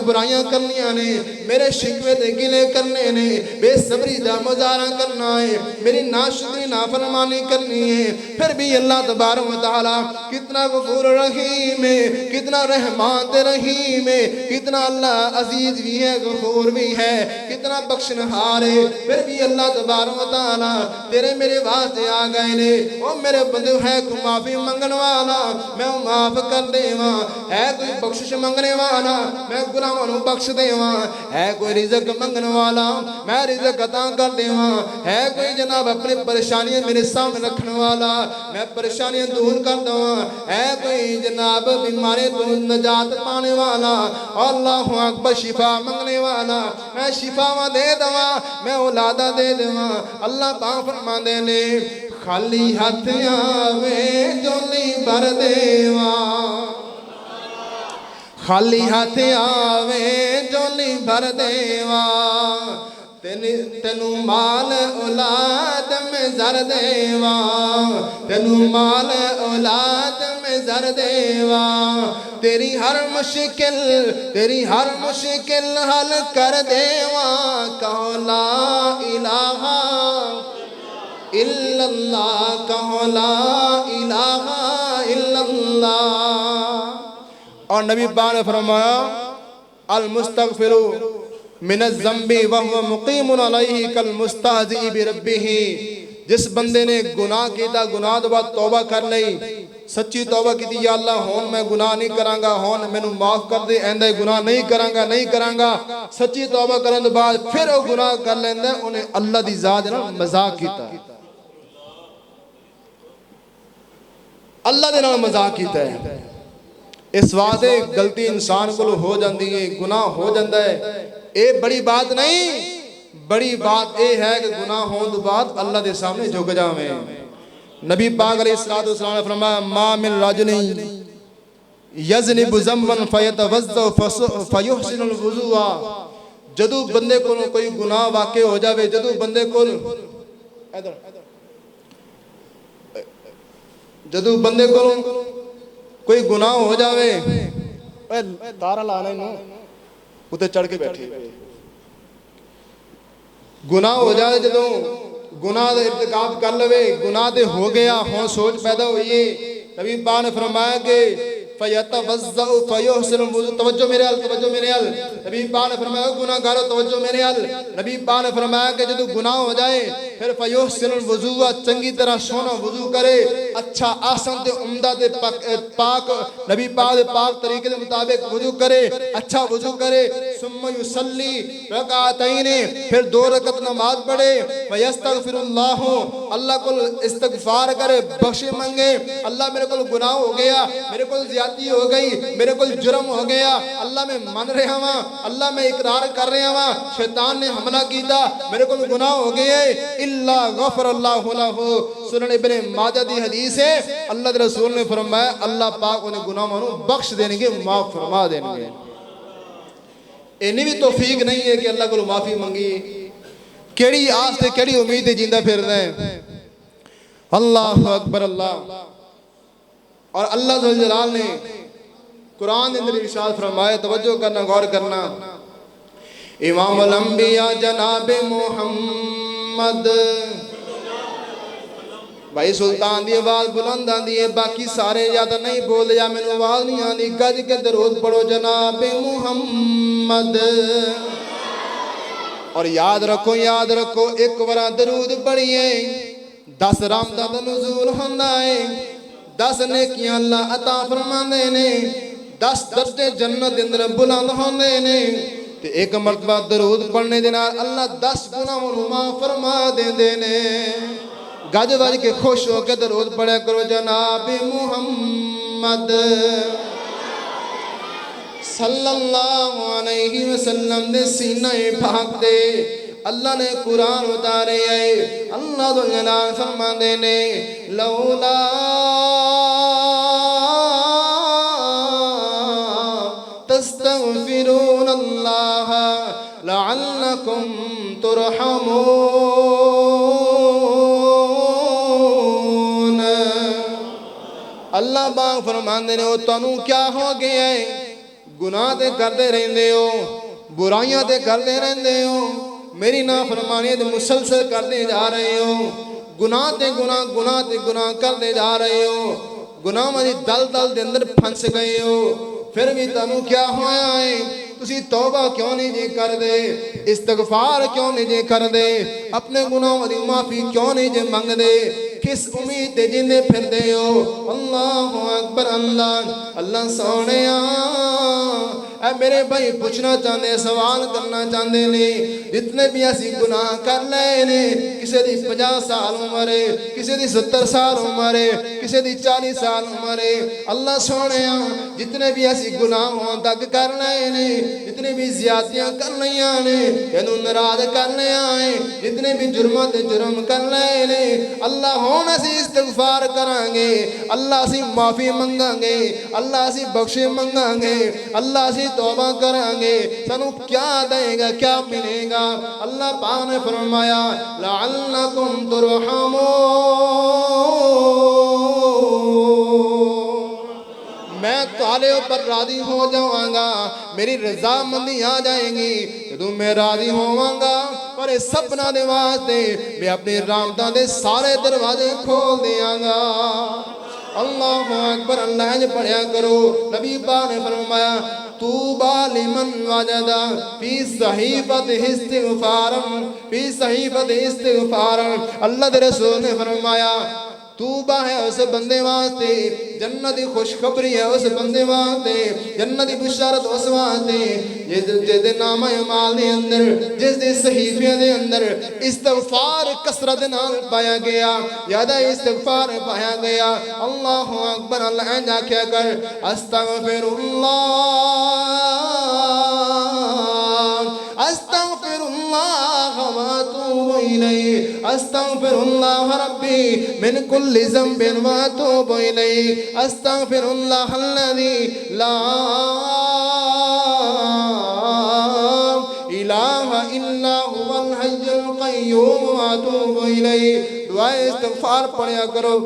برائیاں کرنیاں نے، میرے شکوے تے گلے کرنے نے، بے صبری دا مظاہرہ کرنا ہے، میری ناشکری نافرمانی کرنی ہے۔ پھر بھی اللہ تبارک و تعالیٰ کتنا غفور رحیم ہے، کتنا رحمان تے رحیم ہے، کتنا اللہ عزیز بھی ہے، غفور بھی ہے، کتنا بخشنہار ہے۔ پھر بھی اللہ تبارک و تعالیٰ تیرے میرے واسطے آ گئے نے، او میرے بندے ہے کوئی معافی منگن والا میں معاف کر دے وہاں، ہے کوئی بخشش منگنے والا میں گناہوں نو بخش دے وہاں، ہے کوئی رزق منگن والا میں رزق عطا کر دے وہاں، ہے کوئی جناب اپنی پریشانیاں میرے سامنے رکھنے والا میں پریشانیاں دور کر دوں، ہے کوئی جناب بیماری تو نجات پانے والا، اللہ اکبر شفا منگنے والا میں شفا دے دوا، میں اولادہ دے دوا۔ اللہ پاک فرما دے نے خالی ہاتھ آوے جولی بھر دیوا، خالی ہاتھ آوے جولی بھر دیوا، تینو مال اولاد میں زر دیوا، تینو مال اولاد میں زر دیوا، تیری ہر مشکل حل کر دیوا، کہو لا الہ الا اللہ، کہو لا الہ الا اللہ۔ اور نبی پاک نے فرمایا المستغفر من الذنب وهو مقیم علیہ کالمستہزئ بربہ، جس بندے نے گناہ کیتا، گناہ تو بعد توبہ کر لئی، سچی توبہ کی تھی، یا اللہ ہون میں گناہ نہیں کرانگا، ہون میں نو معاف کر دے، ایندہ گناہ نہیں کرانگا، سچی توبہ کرنے تو بعد پھر وہ گناہ کر لیندے، انہیں اللہ دی ذات نے مذاق کیتا، اللہ دے نال مذاق کیتا ہے۔ اس واسطے غلطی انسان کو ہو جاندی ہے، گناہ ہو جاندہ ہے، اے بڑی بات نہیں، بڑی بات اے ہے کہ گناہ ہون تو بعد اللہ دے سامنے جھک جاویں۔ نبی پاک علیہ السلام نے فرمایا ما من رجل یذنب ذنبا فیتوضا فیحسن الوضوء، جدو بندے کو کوئی گناہ واقع ہو جاوے، جدو بندے کو جدو بندے کو کوئی گناہ ہو جاوے، تارا لانا ہی نو اتے چڑھ کے بیٹھے، گناہ ہو جائے، جدو گناہ دے ارتکاب کر لوے، گناہ دے ہو گیا، ہون سوچ پیدا ہوئی، نبی پاک نے فرمایا کہ فَيَتَوَزَّعُ فَيُحْسِنُ الْوُضُوءَ، توجہ میرے حل، توجہ میرے حل، نبی پاک نے فرمایا گناہ گارو توجہ میرے حل، نبی پاک نے فرمایا کہ جدو گناہ ہو جائے پھر فَيُحْسِنُ الْوُضُوءَ، چنگی طرح سونا وضو کرے، اچھا احسن تے عمدہ تے پاک نبی پاک دے پاک طریقے دے مطابق وضو کرے، اچھا وضو کرے، ثم یصلی رکعتین، پھر 2 رکعت نماز پڑھے، ویستغفر اللہ، اللہ کو استغفار کرے، بخشی منگے، اللہ میرے کو گناہ ہو گیا، میرے کو زیادتی ہو گئی، میرے کو جرم ہو گیا، اللہ میں من رہا ہوں، اللہ میں اقرار کر رہا ہوں، شیطان نے حملہ کیتا، میرے کو گناہ ہو گئے، الا غفر اللہ لہ۔ سنن ابن ماجہ دی حدیث ہے، اللہ کے رسول نے فرمایا اللہ پاک انہیں گناہ مانو بخش دینے گے، معاف فرما دینے گے۔ انہیں بھی توفیق نہیں ہے کہ اللہ کو معافی منگی، کیڑی آس تے کیڑی امید جیندہ پھر رہے ہیں۔ اللہ اکبر اللہ۔ اور اللہ ذو الجلال نے قرآن کے اندر ارشاد فرمایا، توجہ کرنا، غور کرنا، امام الانبیاء جناب محمد، بھائی سلطان دی آواز بلند آندی ہے، باقی سارے زیادہ نہیں بول یا میں آواز نہیں آندی، گج کے درود پڑھو جناب محمد۔ اور یاد رکھو ایک ورا درود پڑھیے 10 رحمتاں دا نزول ہوندا ہے، 10 نیکیاں اللہ عطا فرماندے نے، 10 درجے جنت دے اندر بلند ہوندے نے، تے ایک مرتبہ درود پڑھنے دے نال اللہ 10 گناہاں نوں معاف فرما دیندے نے۔ گج وج کے خوش ہو کے درود پڑھا کرو جناب محمد صلی اللہ علیہ وسلم دے سینہ پاک دے اللہ نے قرآن اتارے آئے، اللہ ذو الجلال فرماندے نے لولا تستغفرون اللہ لعلکم ترحمون۔ اللہ باغ فرماندے نے وہ تانوں کیا ہو گیا ہے، گناہ تے کردے رہندے ہو، برائیاں تے کردے رہندے ہو، میری نافرمانی تے مسلسل کردے جا رہے ہو، گناہ تے گناہ کردے جا رہے ہو، گناہ مجھے دل دے اندر پھنس گئے ہو، پھر بھی تانوں کیا ہویا ہے، تسی توبہ کیوں نہیں جے کر دے، استغفار کیوں نہیں جے کر دے، اپنے گناہوں دی معافی کیوں نہیں جے منگ دے، کس امید دے جندے پھر دے ہو۔ اللہ اکبر اللہ۔ اللہ سونیا اے میرے بھائی پوچھنا چاہتے، سوال کرنا چاہتے نے، جتنے بھی ایسی گناہ کر لے نے، کسی دی 50 سال عمرے، کسی دی 70 سال عمرے، کسی دی 40 سال عمرے، اللہ سونیا جتنے بھی ایسی گناہ تک کر لے نے، جتنے بھی زیادتیاں کر لیا نے، جنہوں نراض کر لیا ہے، جتنے بھی جرمات جرم کر لے نے، اللہ ہون اسی استغفار کرانگے، اللہ اسی معافی منگانگے، اللہ اسی بخشی منگانگے، اللہ اسی توبہ کرانگے، سنو کیا دے گا، کیا ملے گا؟ اللہ پاک نے فرمایا لعلکم ترحمون، میں تمہارے اوپر راضی ہو جاؤں گا، میری رضا مندی آ جائیں گی، تو میں راضی ہوں گا، اور اس سپنا دے واسطے میں اپنی رحمتاں دے سارے دروازے کھول دیاں گا۔ اللہ اکبر اللہ نے پڑھیا کرو، نبی پاک نے فرمایا طوبى لمن وجد في صحیفۃ استغفارا، فی صحیفۃ استغفارا، اللہ دے رسول نے فرمایا توبہ ہے اس بندے واسطے، جنت دی خوشخبری ہے اس بندے واسطے، جنت دی بشارت اس واسطے جس دے نام اعمال دے اندر، جس دے صحیفے دے اندر استغفار کثرت نال پایا گیا، زیادہ استغفار پایا گیا۔ اللہ اکبر اللہ جا کیا کر استغفر اللہ، استغفر اللہ واتوب الیہ، استغفر اللہ ربی من کل ذنب واتوب الیہ، استغفر اللہ الذی لا الہ الا هو الحی القیوم واتوب الیہ۔ دعائے استغفار پڑھیا کرو،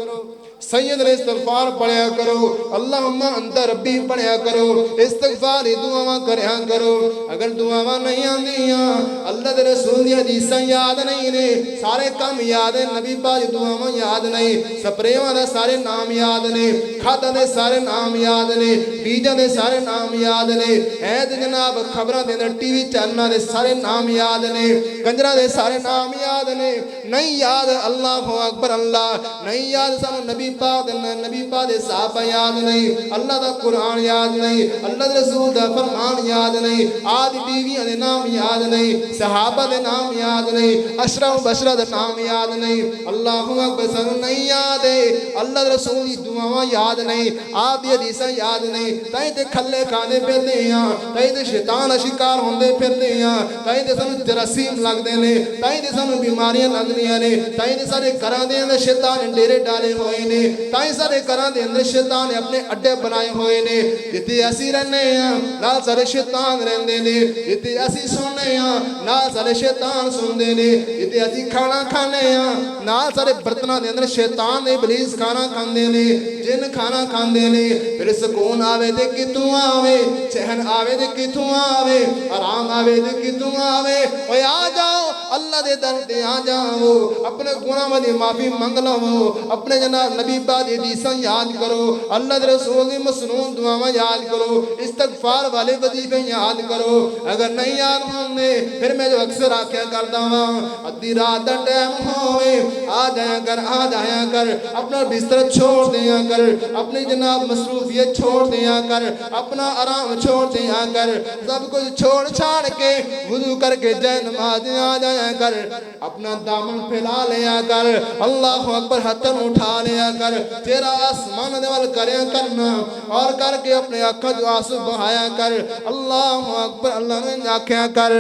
سید الاستغفار پڑھیا کرو، اللہم انت ربی پڑھیا کرو، استغفاری دعاواں کریا کرو۔ اگر دعاواں نہیں آندیاں، اللہ دے رسول دی حدیثاں یاد نہیں نے، سارے کام یاد ہیں، نبی پاک دعاواں یاد نہیں، سپریواں دے سارے نام یاد نے، کھادا دے سارے نام یاد نے، بیجاں دے سارے نام یاد نے، تے جناب خبراں دے ٹی وی چینلاں دے سارے نام یاد نے، کنجراں دے سارے نام یاد نے، نہیں یاد اللہ اکبر اللہ نہیں یاد سانو نبی پاک دے صحابہ یاد نہیں اللہ دا قرآن یاد نہیں اللہ دے رسول دا فرمان یاد نہیں آدھی بیویاں دے نام یاد نہیں صحابہ دے نام یاد نہیں اشرف بشرہ دے نام یاد نہیں اللہ اکبر سانو نہیں یاد ہے اللہ دے رسول دی دعاواں یاد نہیں آدھی حدیثاں یاد نہیں تائیں تے کھلے کھانے پھردے ہیں تائیں تے شیطان شکار ہوندے پھردے ہیں تائیں تے سانو جراثیم لگ دے نے تائیں تے سانو بیماریاں لگ دیاں نے تائیں تے سارے گھراں دے اندر شیطان نے ڈیرے ڈالے ہوئے نے تائیں سارے گھراں دے اندر شیطان نے اپنے اڈے بنائے ہوئے نے جتے اسی رہنے ہیں نال سارے شیطان رہندے نے جتے اسی سونے ہیں نال سارے شیطان سوندے نے جتے اسی کھانا کھانے ہیں نال سارے برتناں دے اندر شیطان نے ابلیس کھانا کھاندے نے جن کھانا کھاندے نے پھر سکون آوے تے کتوں آوے چین آوے تے کتوں آوے آرام آوے تے کتوں آوے اوے آ جاؤ اللہ دے در تے آ جاؤ اپنے گناہاں دی معافی منگ لو اپنے جناب نبی پاک دی حدیثاں یاد کرو اللہ دے رسول دی مسنون دعاواں یاد کرو استغفار والے وظیفے یاد کرو اگر نہیں یاد ہوندے پھر میں جو اکثر آکھیا کردا ہاں ادھی رات دا ٹائم ہوئے آ جایا کر اپنا بستر چھوڑ دیا کر اپنی جناب مصروفیت چھوڑ دیا کر اپنا آرام چھوڑ دیا کر سب کچھ چھوڑ چھاڑ کے وضو کر کے جے نماز آ جایا کر اپنا دامن پھیلا لیا کر اللہ اکبر ہتھن اٹھا لیا کر تیرا آسمان دیوال کریا کرنا اور کر کے اپنے آنکھوں جو آنسو بہایا کر اللہ اکبر اللہ نے آکھیا کر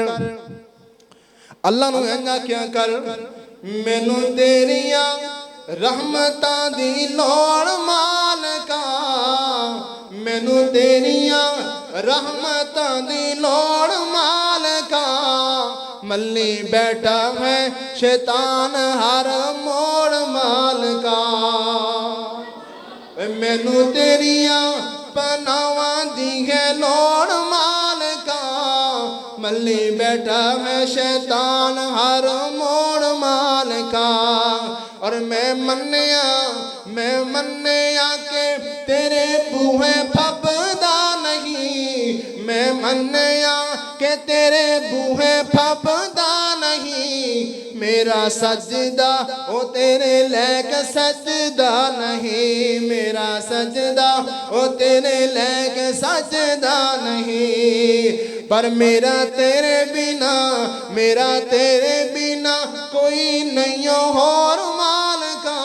اللہ نے آکھیا کر مینوں تیریاں رحمتاں دی لوڑ مالکا مینوں تیریاں رحمتاں دی لوڑ مالکا ملی بیٹھا ہے شیطان ہر موڑ مالکا مینوں تیریاں پناواں دی ہے لوڑ مالکا ملی بیٹھا ہے شیطان ہر موڑ مالکا اور میں منیا کہ تیرے بوہے پھپدا نہیں میں منیا کہ تیرے بوہے پھپدا نہیں میرا سجدہ او تیرے لیک سجدہ نہیں میرا سجدہ او تیرے لیک سجدہ نہیں پر میرا تیرے بنا کوئی نہیں اور مالکا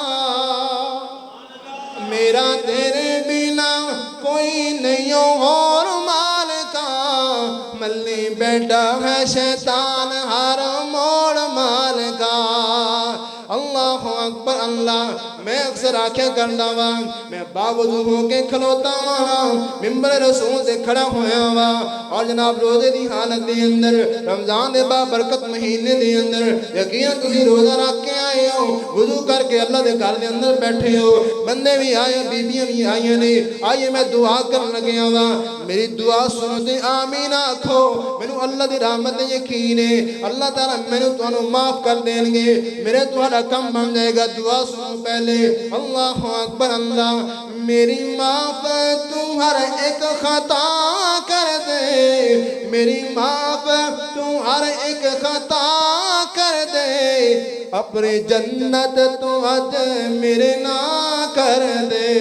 میرا تیرے بنا کوئی نہیں اور مالکا ملی بیٹھا ہے شیطان ہر موڑ مالکا اللہ اکبر اللہ میں اکثر آنکھیں کرنا وا میں باوضو ہو کے کھلوتا وا ممبر رسول سے کھڑا ہویا وا اور جناب روزے دی حالت دے اندر رمضان دے بابرکت مہینے دے اندر یقین تسی روزہ رکھ کے آئے ہو وضو کر کے اللہ دے گھر دے اندر بیٹھے ہو بندے بھی آئے بیبیاں بھی آئے نے آئیے میں دعا کرن لگیا وا میری دعا سنو تے آمین آکھو مینوں اللہ دی رحمت یقین ہے اللہ تعالیٰ مینوں تانوں معاف کر دین گے میرے تہاڈا کم بن جائے گا دعا سنو پہلے اللہ اکبر اللہ میری معاف تو ہر ایک خطا کر دے میری معاف تو ہر ایک خطا کر دے اپنی جنت تو اج میرے نا کر دے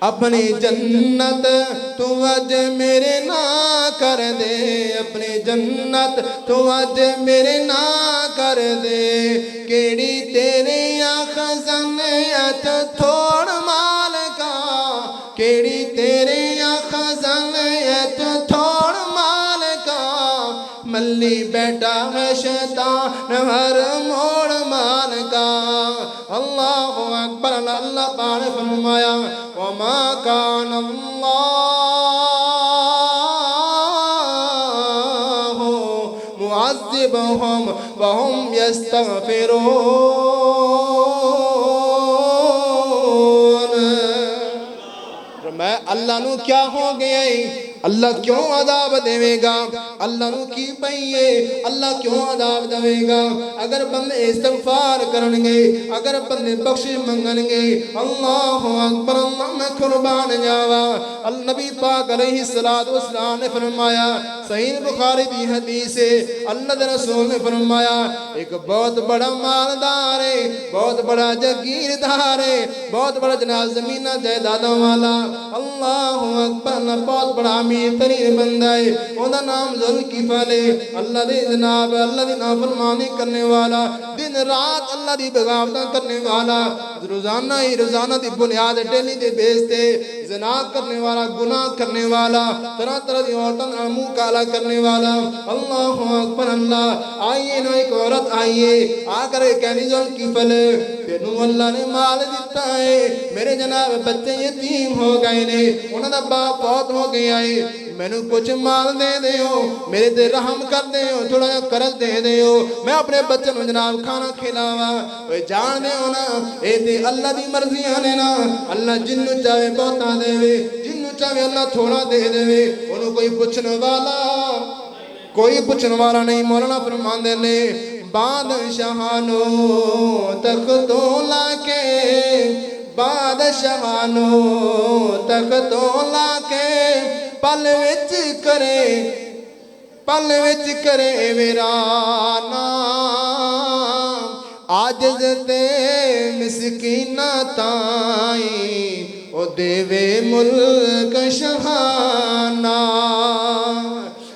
اپنی جنت تو اج میرے نا کر دے اپنی جنت تو اج میرے نا کر دے کیڑی تیرے خزانیت تھوڑ مالکا کیڑی تیرے خزانیت تھوڑ مالکا ملی بیٹھا ہے شیطان ہر موڑ مالکا اللہ اکبر اللہ پاک نے فرمایا وما کان اللہ معذبہم وہم یستغفرون میں اللہ نو کیا ہو گیا اللہ کیوں عذاب دے گا اللہ نو کی پئیے اللہ کیوں عذاب دے گا اگر بندے استغفار کرن گے اگر بندے بخشش منگن گے اللہ اکبر اللہ میں قربان جاوا النبی پاک علیہ الصلوۃ والسلام نے فرمایا صحیح بخاری دی حدیث ہے اللہ دے رسول نے فرمایا ایک بہت بڑا مالدار ہے بہت بڑا جاگیردار ہے بہت بڑا جناب زمینہ جائیدادوں والا اللہ اکبر بہت بڑا امیر ترین بندہ ہے انہاں نام ذوالکفل ہے اللہ دے جناب اللہ دی نافرمانی کرنے والا دن رات اللہ دی بغاوتاں کرنے والا روزانہ دی بنیاد ڈیلی دے بیس تے زنا کرنے والا گناہ کرنے والا طرح طرح دی عورتوں کا منہ کالا کرنے والا اللہ اکبر اللہ آئیے نا ایک عورت آئیے آ کر کہنی ذوالکفل تینوں اللہ نے مال دیتا ہے میرے جناب بچے یتیم ہو گئے نے انہوں دا باپ فوت ہو گیا ہے میں نے کچھ مال دے دے ہو میرے تے رحم کر دے ہو تھوڑا جا قرض دے دے ہو میں اپنے بچے نو جناب کھانا کھلاوا اوے جان دے ہو نا اے تے اللہ دی مرضیاں نے نا اللہ جنوں چاہے بہتا دے وے جنوں چاہے اللہ تھوڑا دے دے وے انہوں کوئی پوچھن والا نہیں مولانا فرماندے نے بادشاہانو تختوں لا کے بادشاہانو تختوں لا کے پل وچ کرے ویرانا عاجز تے مسکینہ تائیں او دیوے ملک شہانہ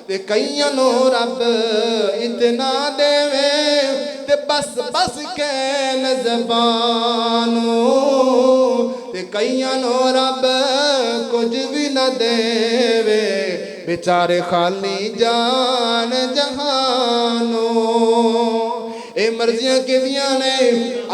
تے کئیاں نو رب اتنا دیوے تے بس بس کہن زبانو تے کئیاں نو رب کچھ بھی نہ دیوے بیچارے خالی جان جہانو اے مرضیاں کے دیاں نے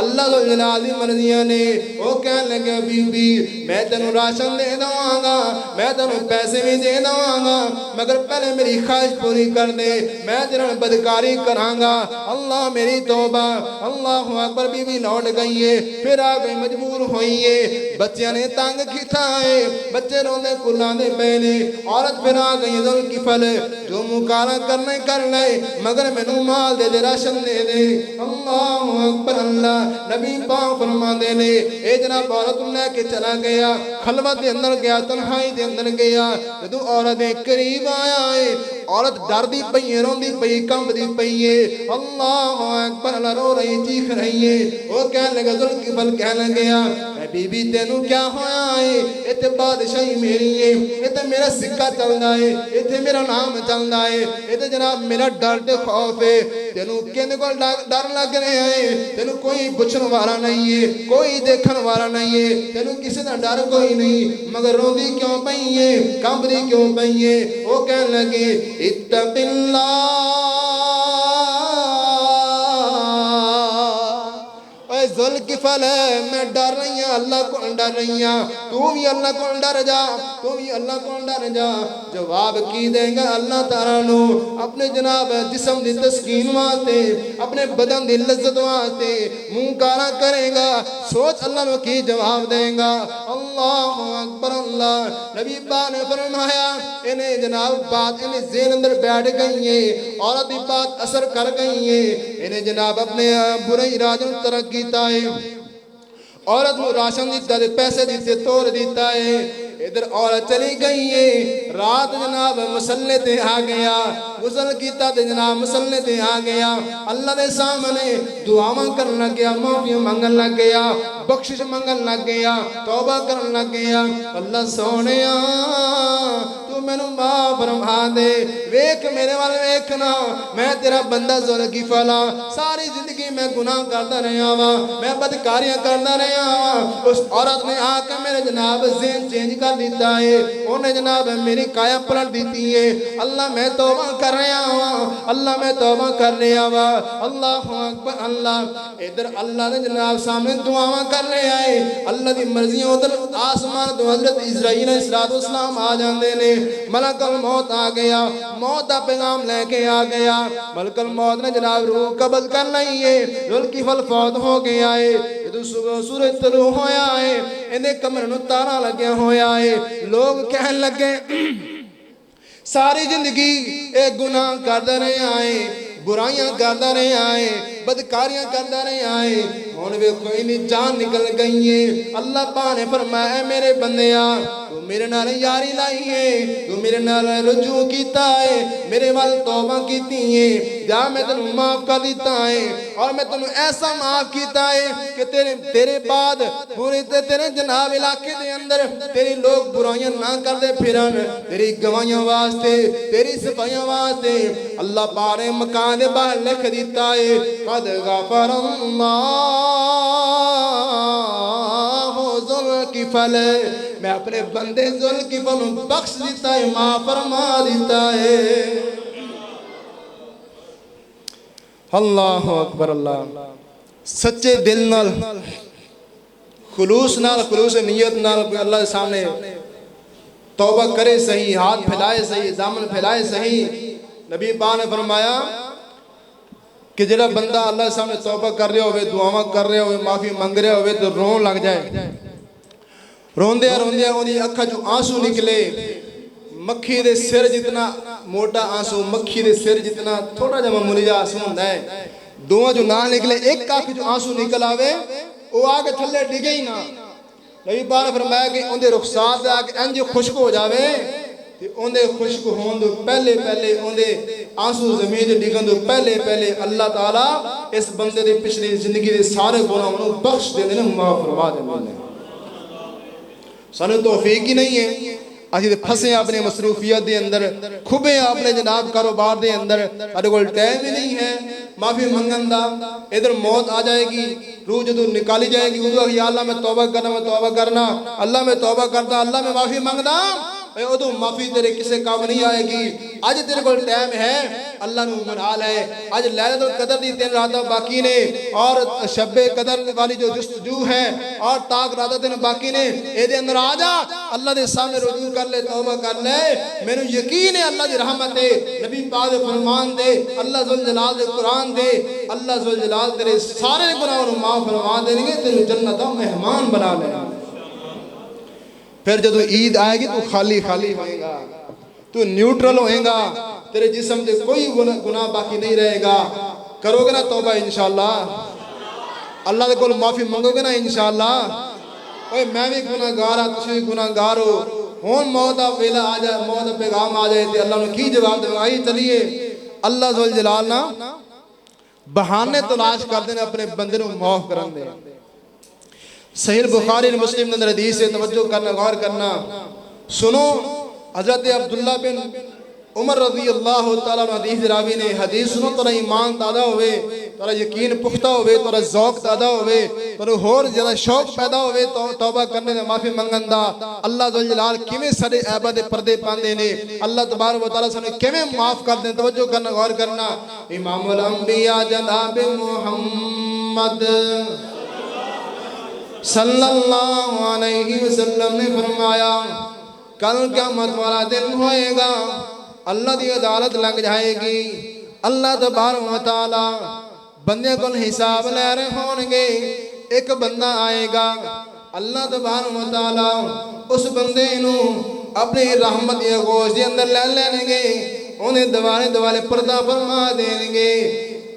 اللہ کو جلالی مرضیاں نے وہ کہنے لگے بی بی میں تینوں راشن دے دواں گا میں تینوں پیسے بھی دے دواں گا مگر پہلے میری خواہش پوری کر دے میں تیرا بدکاری کراں گا اللہ میری توبہ اللہ اکبر بی بی لوٹ گئی ہے پھر آ گئی مجبور ہوئی ہے بچیاں نے تانگ کھتا ہے بچے روندے کلاں دے پہلے عورت پھر آ گئی ذوالکفل جو مکالا کرنے کر لے مگر مینوں مال دے دے راشن دے دے اللہ اکبر اللہ نبی پاک فرما دے لے اے جناب عورت لے کے چلا گیا خلوت دے اندر گیا تنہائی دے اندر گیا جدو عورت دے قریب آیا ہے عورت ڈر دی پئی ہے رون دی پئی کمب دی پئی ہے اللہ اکبر اللہ رو رہی چیخ رہی ہے وہ کہنے لگا ذوالکفل کہنے گیا اے بی بی تینوں کیا ہویا ہے ایتھے بادشاہی میری ہے ایتھے میرا سکہ چلدا ہے ایتھے میرا نام چلدا ہے ایتھے جناب میرا ڈر تے خوف ہے تینوں کہنے کو ڈر لگ رہے ہیں تینوں کوئی پوچھن والا نہیں ہے کوئی دیکھن والا نہیں ہے تینوں کسی دا ڈر کوئی نہیں مگر روندی کیوں پئی ہے کمبدی کیوں پئی ہے وہ کہنے لگے اتق اللہ اے ذوالکفل میں ڈر رہی ہوں اللہ کو ڈر رہی ہوں تو بھی اللہ کو ڈر جا تو بھی اللہ کو ڈر جا جواب کی دیں گا اللہ تعالیٰ نو اپنے جناب جسم دی تسکین واسطے اپنے بدن دی لذت واسطے منہ کالا کرے گا سوچ اللہ نو کی جواب دیں گا اللہ اکبر اللہ نبی پاک نے فرمایا انہیں جناب بات انہیں ذہن اندر بیٹھ گئی ہے عورت دی بات اثر کر گئی ہے انہیں جناب اپنے برے ارادوں ترک کیتا ہے عورت کو راشن دیتا ہے پیسے دیتے توڑ دیتا ہے ادھر عورت چلی گئی ہے رات جناب مسلح تے آ گیا غسل کیتا تے جناب مسلح تے آ گیا اللہ دے سامنے دعاواں کرن لگ گیا معافی منگن لگ گیا بخشش منگن لگ گیا توبہ کرن لگ گیا اللہ سونیا تو مینوں معاف فرما دے ویکھ میرے وال ویکھنا میں تیرا بندہ ذوالکفل ساری زندگی میں گناہ کرتا رہا وا میں بدکاریاں کرتا رہا وا اس عورت نے آ کے میرے جناب ذہن چینج کر دیتا ہے انہیں جناب میری کایا پلٹ دیتی ہے اللہ میں توبہ کر رہا ہوں اللہ میں توبہ کر رہا ہوں اللہ اکبر اللہ ادھر اللہ نے جناب سامنے دعاواں کر رہا ہے اللہ دی مرضی ادھر آسمان تو حضرت اسرائیل علیہ السلام آ جاندے نے ملک الموت آ گیا موت دا پیغام لے کے آ گیا ملک الموت نے جناب روح قبض کر لئی ہے ذوالکفل فوت ہو گیا ہے جدو صبح سورج طلوع ہویا ہے انہیں کمر نو تارا لگیا ہویا ہے لوگ کہن لگے ساری زندگی ایک گناہ کرتے رہے آئے برائیاں کرتا رہے آئے بدکاریاں کرتا رہے آئے ہون بھی کوئی نہیں جان نکل گئی ہے اللہ پاک نے فرمایا میرے بندیا تو میرے نال یاری لائی ہے تو میرے نال رجوع کیتا ہے میرے وال توبہ کیتی ہے جا میں تنوں معاف کر دیتا ہے اور میں تنوں ایسا معاف کیتا ہے کہ تیرے بعد پورے تیرے جناب علاقے دے اندر تیری لوگ برائیاں نہ کر دے پھرن تیری گواہیاں واسطے تیری صفائیاں واسطے اللہ پاک نے مکان دے باہر لکھ دیتا ہے قد غفر اللہ ذوالکفل میں اپنے بندے ذوالکفل بخش دیتا ہے معاف فرما دیتا ہے اللہ اکبر اللہ سچے دل نال خلوص نیت نال اللہ کے سامنے توبہ کرے صحیح ہاتھ پھیلائے صحیح دامن پھیلائے صحیح نبی پاک نے فرمایا کہ جڑا بندہ اللہ کے سامنے توبہ کر رہے ہوئے دعاواں کر رہے ہوئے معافی منگ رہے ہوئے تو رون لگ جائے روندے انہی اکھا جو آنسو نکلے مکھی دے سر جتنا موٹا آنسو مکھی دے سر جتنا تھوڑا جا معمولی جا آنسو ہوندا ہے دعا جو نہ نکلے ایک آنکھ جو آنسو نکل آوے وہ آگے تھلے ڈگے ہی نہ نبی پاک نے فرمایا کہ ان دے رخسار دے آگے انج خشک ہو جاوے کہ ان دے خشک ہون دو پہلے ان دے آنسو زمین دے ڈگن دو پہلے اللہ تعالیٰ اس بندے دے پچھلی زندگی دے سارے گناہوں کو بخش دے دینے معاف فرما دے سانو توفیق ہی نہیں ہے اسی دے پھسے اپنے مصروفیت دے اندر کھبے اپنے جناب کاروبار دے اندر سارے کول ٹائم ہی نہیں ہے معافی منگن دا ادھر موت آ جائے گی روح جدو نکالی جائے گی ادھر یا اللہ میں توبہ کرنا اللہ میں توبہ کرتا اللہ میں معافی منگدا ادھو معافی تیرے کسے کام نہیں آئے گی آج تیرے کو ٹائم ہے اللہ نو منا لے آج لیلۃ القدر دی 3 راتاں باقی نے اور شب قدر والی جو جستجو ہے اور تاک راتاں دن باقی نے اے دے اندر آ جا اللہ دے سامنے رجوع کر لے توبہ کر لے مینوں یقین ہے اللہ دی رحمت ہے نبی پاک دے فرمان دے اللہ ذوالجلال دے قرآن دے اللہ ذوالجلال تیرے سارے گناہوں کو معاف فرما دیں گے تیرے جنت دا مہمان بنا لے پھر جب عید آئے گی تو خالی ہوئے گا تو نیوٹرل ہوئے گا تیرے جسم سے کوئی گناہ باقی نہیں رہے گا کرو گے نا توبہ انشاءاللہ اللہ دے کول معافی منگو گے نا انشاءاللہ اوے میں بھی گناہگار ہاں تسی بھی گناہگار ہو ہون موت دا ویلا آ جائے موت دا پیغام آ جائے تے اللہ نے کی جواب دے آئی چلیے اللہ ذوالجلال نا بہانے تلاش کر دینا اپنے بندے نو معاف کرن دے صحیح بخاری مسلم نے حدیث سے توجہ کرنا غور کرنا سنو حضرت عبداللہ بن عمر رضی اللہ تعالیٰ عنہ حدیث راوی نے حدیث سنو ترہ ایمان تازہ ہوئے ترہ یقین پختہ ہوئے ترہ ذوق تازہ ہوئے ترہ اور زیادہ شوق پیدا ہوئے توبہ کرنے دے معافی منگن دا اللہ ذوالجلال کیویں سارے عیباں دے پردے پاندے نے اللہ تبارک و تعالیٰ سنے کیویں معاف کر دیں توجہ کرنا غور کرنا امام الانبیاء جناب محمد صلی اللہ علیہ وسلم نے فرمایا کل قیامت والا دن ہوئے گا اللہ دی عدالت لگ جائے گی اللہ تبارک و تعالی بندے کو حساب لے رہے ہوں گے ایک بندہ آئے گا اللہ تبارک و تعالی اس بندے نو اپنی رحمت یا گوشت دے اندر لے لیں گے انہیں دوالے پردہ فرما دیں گے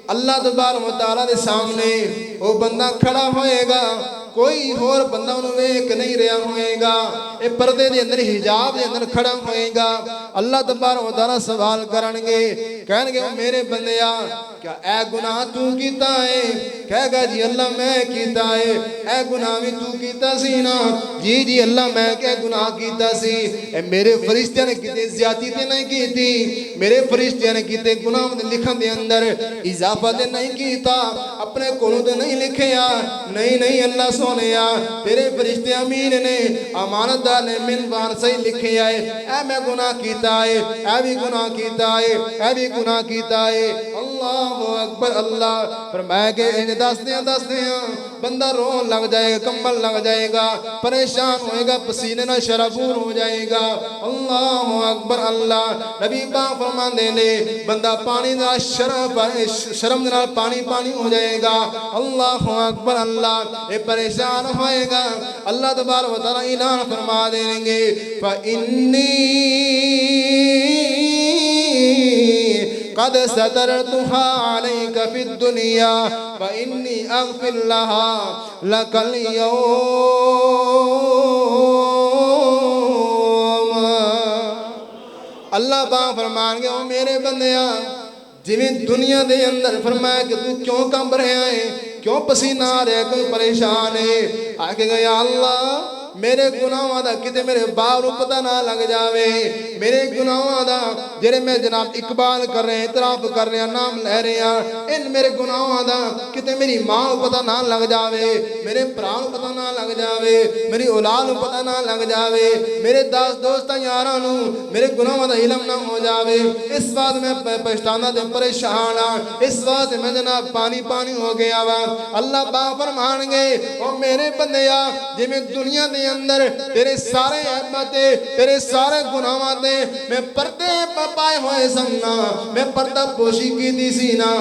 اللہ تبارک و تعالی دے سامنے وہ بندہ کھڑا ہوئے گا کوئی اور بندہ انہوں نے ایک نہیں رہا ہوئے گا اے پردے دے اندر حجاب دے اندر کھڑا ہوئے گا اللہ تبارک و تعالیٰ سوال کرنگے کہنے گے میرے بندیا کیا اے گناہ تو کیتا ہے کہے گا جی اللہ میں کیتا ہے اے گناہ بھی تو کیتا سی نا جی اللہ میں کیا گناہ کیتا سی اے میرے فرشتہ نے کیتے زیادتی تے نہیں کیتی میرے فرشتہ نے کیتے گناہ لکھن دے اندر اضافہ تے نہیں کیتا اپنے کولوں تے نہیں لکھیا نہیں اللہ سونیا تیرے فرشتے امین نے امانت دار نے منوان صحیح لکھے آئے اے میں گناہ کیتا ہے اے بھی گناہ کیتا ہے اے بھی گناہ کیتا ہے اللہ اکبر اللہ فرمایا کہ انہیں دس دیاں بندہ رون لگ جائے گا کمبل لگ جائے گا پریشان ہوئے گا پسینے نہ شرابور ہو جائے گا اللہ اکبر اللہ نبی پاک فرمان دے لے بندہ پانی دا شرم دے پانی ہو جائے گا اللہ اکبر اللہ اے پریشان ہوئے گا اللہ تبارک و تعالی اعلان فرما دیں گے فَإِنِّي قد سترتها عليك في الدنيا فإني أغفر لها لك اليوم اللہ پاک فرمان گے او میرے بندیاں جویں دنیا دے اندر فرمایا کہ تو کیوں کمب رہا ہے کیوں پسینہ آ رہا ہے کوئی پریشان ہے آکے گا یا اللہ میرے گناہاں دا کتے میرے باپ نوں پتہ نہ لگ جاوے میرے گناہاں دا جڑے میں جناب اقبال کر رہے ہیں اعتراف کر رہے ہیں نام لے رہے ہیں ان میرے گناہاں دا کتے میری ماں نوں پتہ نہ لگ جاوے میرے بھرا نوں پتہ نہ لگ جاوے میری اولاد نوں پتہ نہ لگ جاوے میرے دوستاں یاراں نوں میرے گناہاں دا علم نہ ہو جاوے اس بات میں پچھتانا تے پریشان ہاں اس بات میں جناب پانی ہو گیا وا اللہ پاک فرمان گے او میرے بندیا جویں دنیا دے اندر تیرے سارے عیباں تیرے سارے گناہاں تے میں پردے پائے ہوئے سننا میں پردہ پوشی کی دی سی نا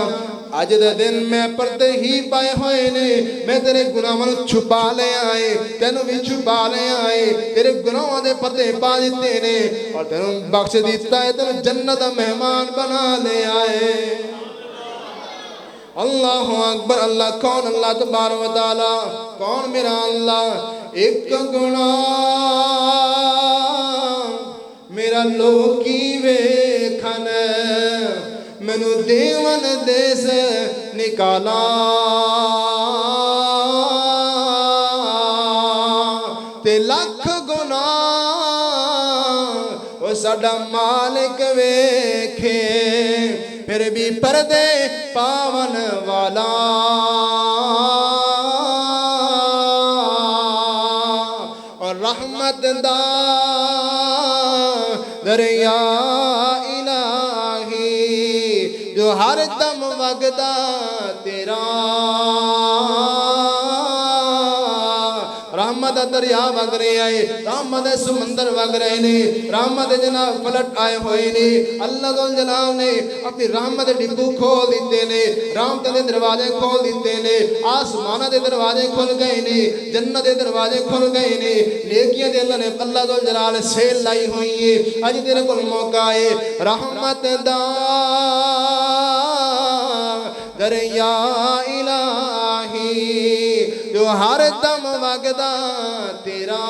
اج دے دن میں پردے ہی پائے ہوئے نے میں تیرے گناہاں نوں چھپا لے آئے تینوں بھی چھپا لے آئے تیرے گناہاں دے پردے پا دتے نے اور تینوں بخش دیتا ہے تینوں جنت دا مہمان بنا لے آئے اللہ اکبر اللہ کون اللہ تبارک و تعالی کون میرا اللہ ایک گناہ میرا لوکی ویکھن مینوں دیون دیس نکالا تے لکھ گناہ او ساڈا مالک ویکھے پھر بھی پردے پاون والا اور رحمت دا دریا الہی جو ہر دم وگدا تیرا رحمت دریا وگ رہے آئے رحمت سمندر وگ رہے نے رحمت جناب پلٹ آئے ہوئے نے اللہ ذل جلال نے اپنی رحمت ڈبو کھول دیتے نے رحمت دے دروازے کھول دیتے نے آسمانہ دے دروازے کھل گئے نے جنت دے دروازے کھل گئے نے نیکیاں دے اللہ ذل جلال سیل لائی ہوئی ہے اج تیرے کول موقع ہے رحمت دا دریا الہی جو ہر دم وگدا تیرا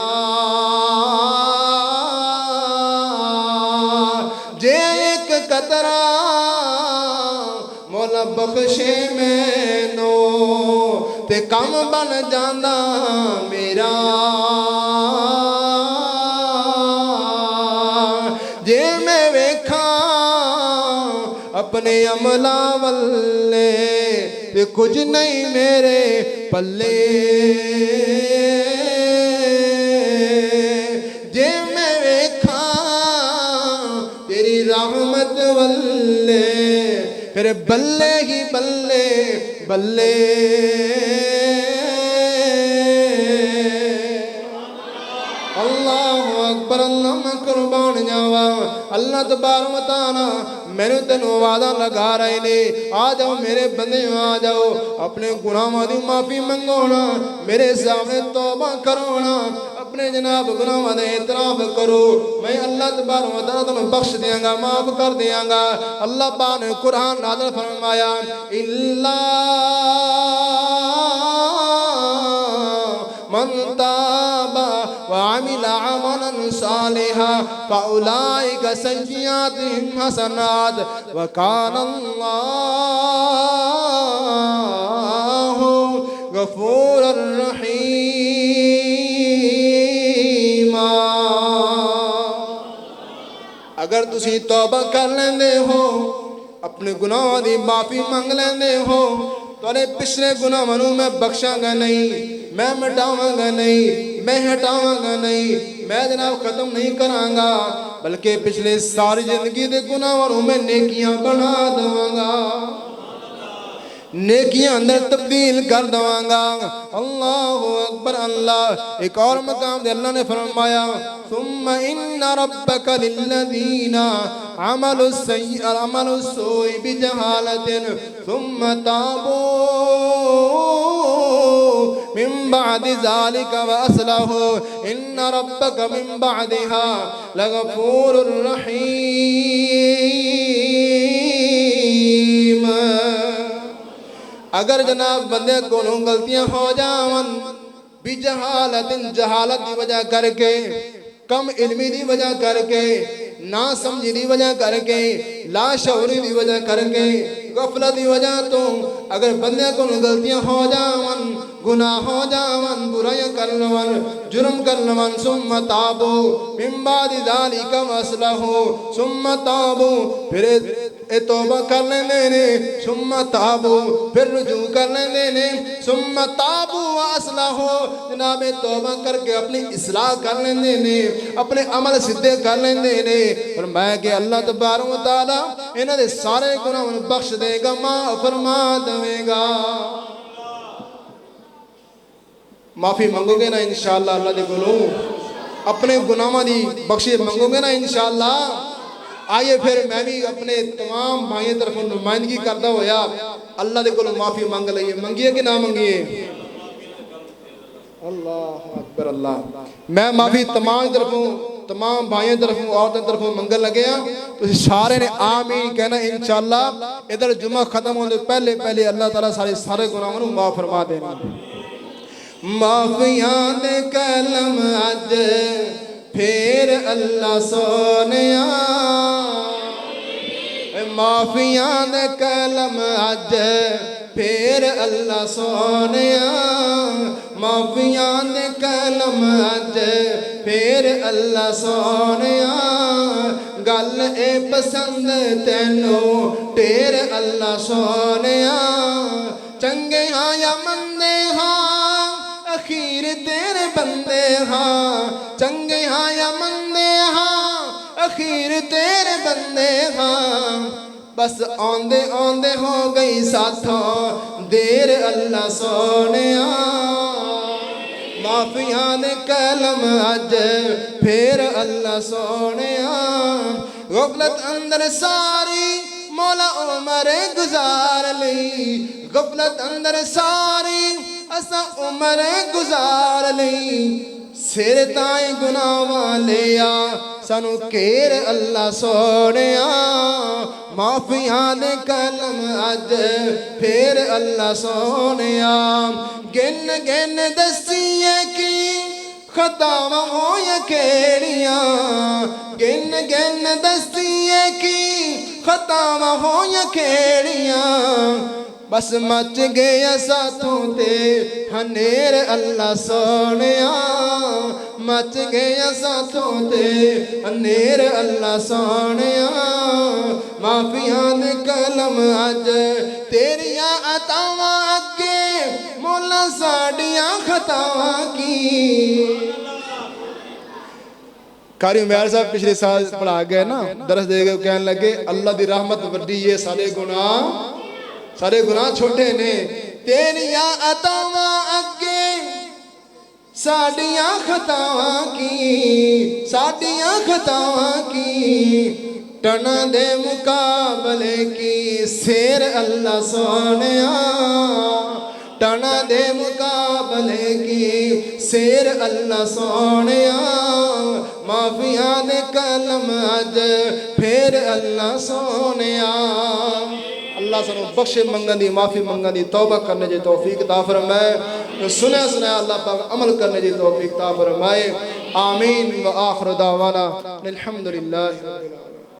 جے ایک قطرہ مولا بخشے مینوں تے کم بن جاندا میرا جے میں ویکھاں اپنے عملاں والے تے کچھ نہیں میرے پلے جے میں ویکھاں تیری رحمت والے پھر بلے ہی بلے بلے اللہ اکبر اللہ میں قربان جاوا اللہ تبارک و تعالی میرے تینوں وعدہ لگا رہے نے آ جاؤ میرے بندے آ جاؤ اپنے گناہاں دی معافی منگونا میرے سامنے توبہ کرونا اپنے جناب گناہاں دے اعتراف کرو میں اللہ تبارک و تعالی تمہیں بخش دیاں گا معاف کر دیاں گا اللہ پاک نے قرآن نازل فرمایا الا من تاب وعمل عملا صالحا فاولئک سیئاتهم حسنات وکان اللہ غفورا رحیما اگر تسی توبہ کر لیندے ہو اپنے گناہاں دی معافی منگ لیندے ہو تورے پچھلے گناہاں نوں میں بخشاں گا نہیں میں مٹاواں گا نہیں میں ہٹاواں گا نہیں میں جناب ختم نہیں کراں گا بلکہ پچھلے ساری زندگی دے گناہاں نوں میں نیکیاں بنا دواں گا نیکیاں اندر تبدیل کر دواں گا اللہ اکبر اللہ ایک اور مقام دے اللہ نے فرمایا ثم ان ربک للذین عملوا السوء بجہالۃ ثم تابوا من بعد ذلك واصلحوا ان ربک من بعدها لغفور رحیم اگر جناب بندے کولوں غلطیاں ہو جاون بجہالت جہالت دی وجہ کر کے کم علمی دی وجہ کر کے نا سمجھی دی وجہ کر کے، لا شعوری دی وجہ کر کے، غفلت دی وجہ تو اگر بندے کو غلطیاں ہو جاون، گناہ ہو جاون، برائیاں کرنون، جرم کرنون، ثم تابو من بعد ذالک واصلحوا، ثم تابو پھر توبہ کر لیندے نے، ثم تابو پھر رجوع کر لیندے نے، ثم تابو واصلحوا جناب توبہ کر کے اپنی اصلاح کر لیندے نے، اپنے عمل سدھے کر لیندے نے، فرمایا کہ اللہ تبارک و تعالی انہاں دے سارے گناہ بخش دے گا، معاف فرما دے گا۔ معافی منگو گے نا انشاءاللہ اللہ دے کولوں، اپنے گناہاں دی بخشش منگو گے نا انشاءاللہ۔ آئیے پھر میں بھی اپنے تمام بھائیوں طرف نمائندگی کرتا ہویا اللہ دے کولوں معافی منگ لئیے، منگیے کہ نہ منگیے؟ اللہ اکبر اللہ۔ میں معافی تمام بھائیوں طرفوں عورتوں طرفوں منگل لگے ہیں، تو سارے نے آمین کہنا انشاءاللہ۔ ادھر جمعہ ختم ہونے پہلے اللہ تعالیٰ سارے گناہوں کو معاف فرما دینا۔ معافیاں دے کلم اج پھر اللہ سونیا، معافیاں دے کلم اج پھر اللہ سونیا، معافیاں دے کلم اج پھر اللہ سونیا، گل اے پسند تینوں ٹیر اللہ سونیا، چنگے ہاں یا مندے ہاں اخیر تیرے بندے ہاں، چنگے ہاں یا مندے ہاں اخیر تیرے بندے ہاں، بس آندے آندے ہو گئی ساتھوں دیر اللہ سونیا، معافیاں دے کلم اج پھر اللہ سونیا، غفلت اندر ساری مولا عمر گزار لی، غفلت اندر ساری اسا عمر گزار لی، سر تائیں گناہ والیا سانو کیر اللہ سونیا، معافیاں دے کلم اج پھر اللہ سونیا، گن گن دسیے کی خطاواں ہو یا کیڑیاں، گن گن دسیے کی خطاواں ہو یا کیڑیاں، بس مچ گیا ساتھوں تے ہنیر اللہ سونیا، مچ گیا ساتھوں تے ہنیر اللہ سونیا، معافیاں دے کلم اج تیریاں عطاواں اگے مولا ساڈیاں خطاواں کی۔ قاری عمیر صاحب پچھلے سال پڑھا گئے نا، درس دے گئے کہنے لگے اللہ دی رحمت وڈی یہ سارے گناہ چھوٹے نے، تیریاں عطاواں اگے ساڈیاں خطاواں کی، ٹنا دے مقابلے کی سیر اللہ سونیا، ٹنا دے مقابلے کی سیر اللہ سونیا، معافیاں دے کلم اج پھر اللہ سونیا، اللہ سنو بخش منگن دی، معافی منگن دی، توبہ کرنے جی توفیق عطا فرمائے، سنیا اللہ پاک عمل کرنے جی توفیق عطا فرمائے، آمین و آخر دعوانا الحمدللہ۔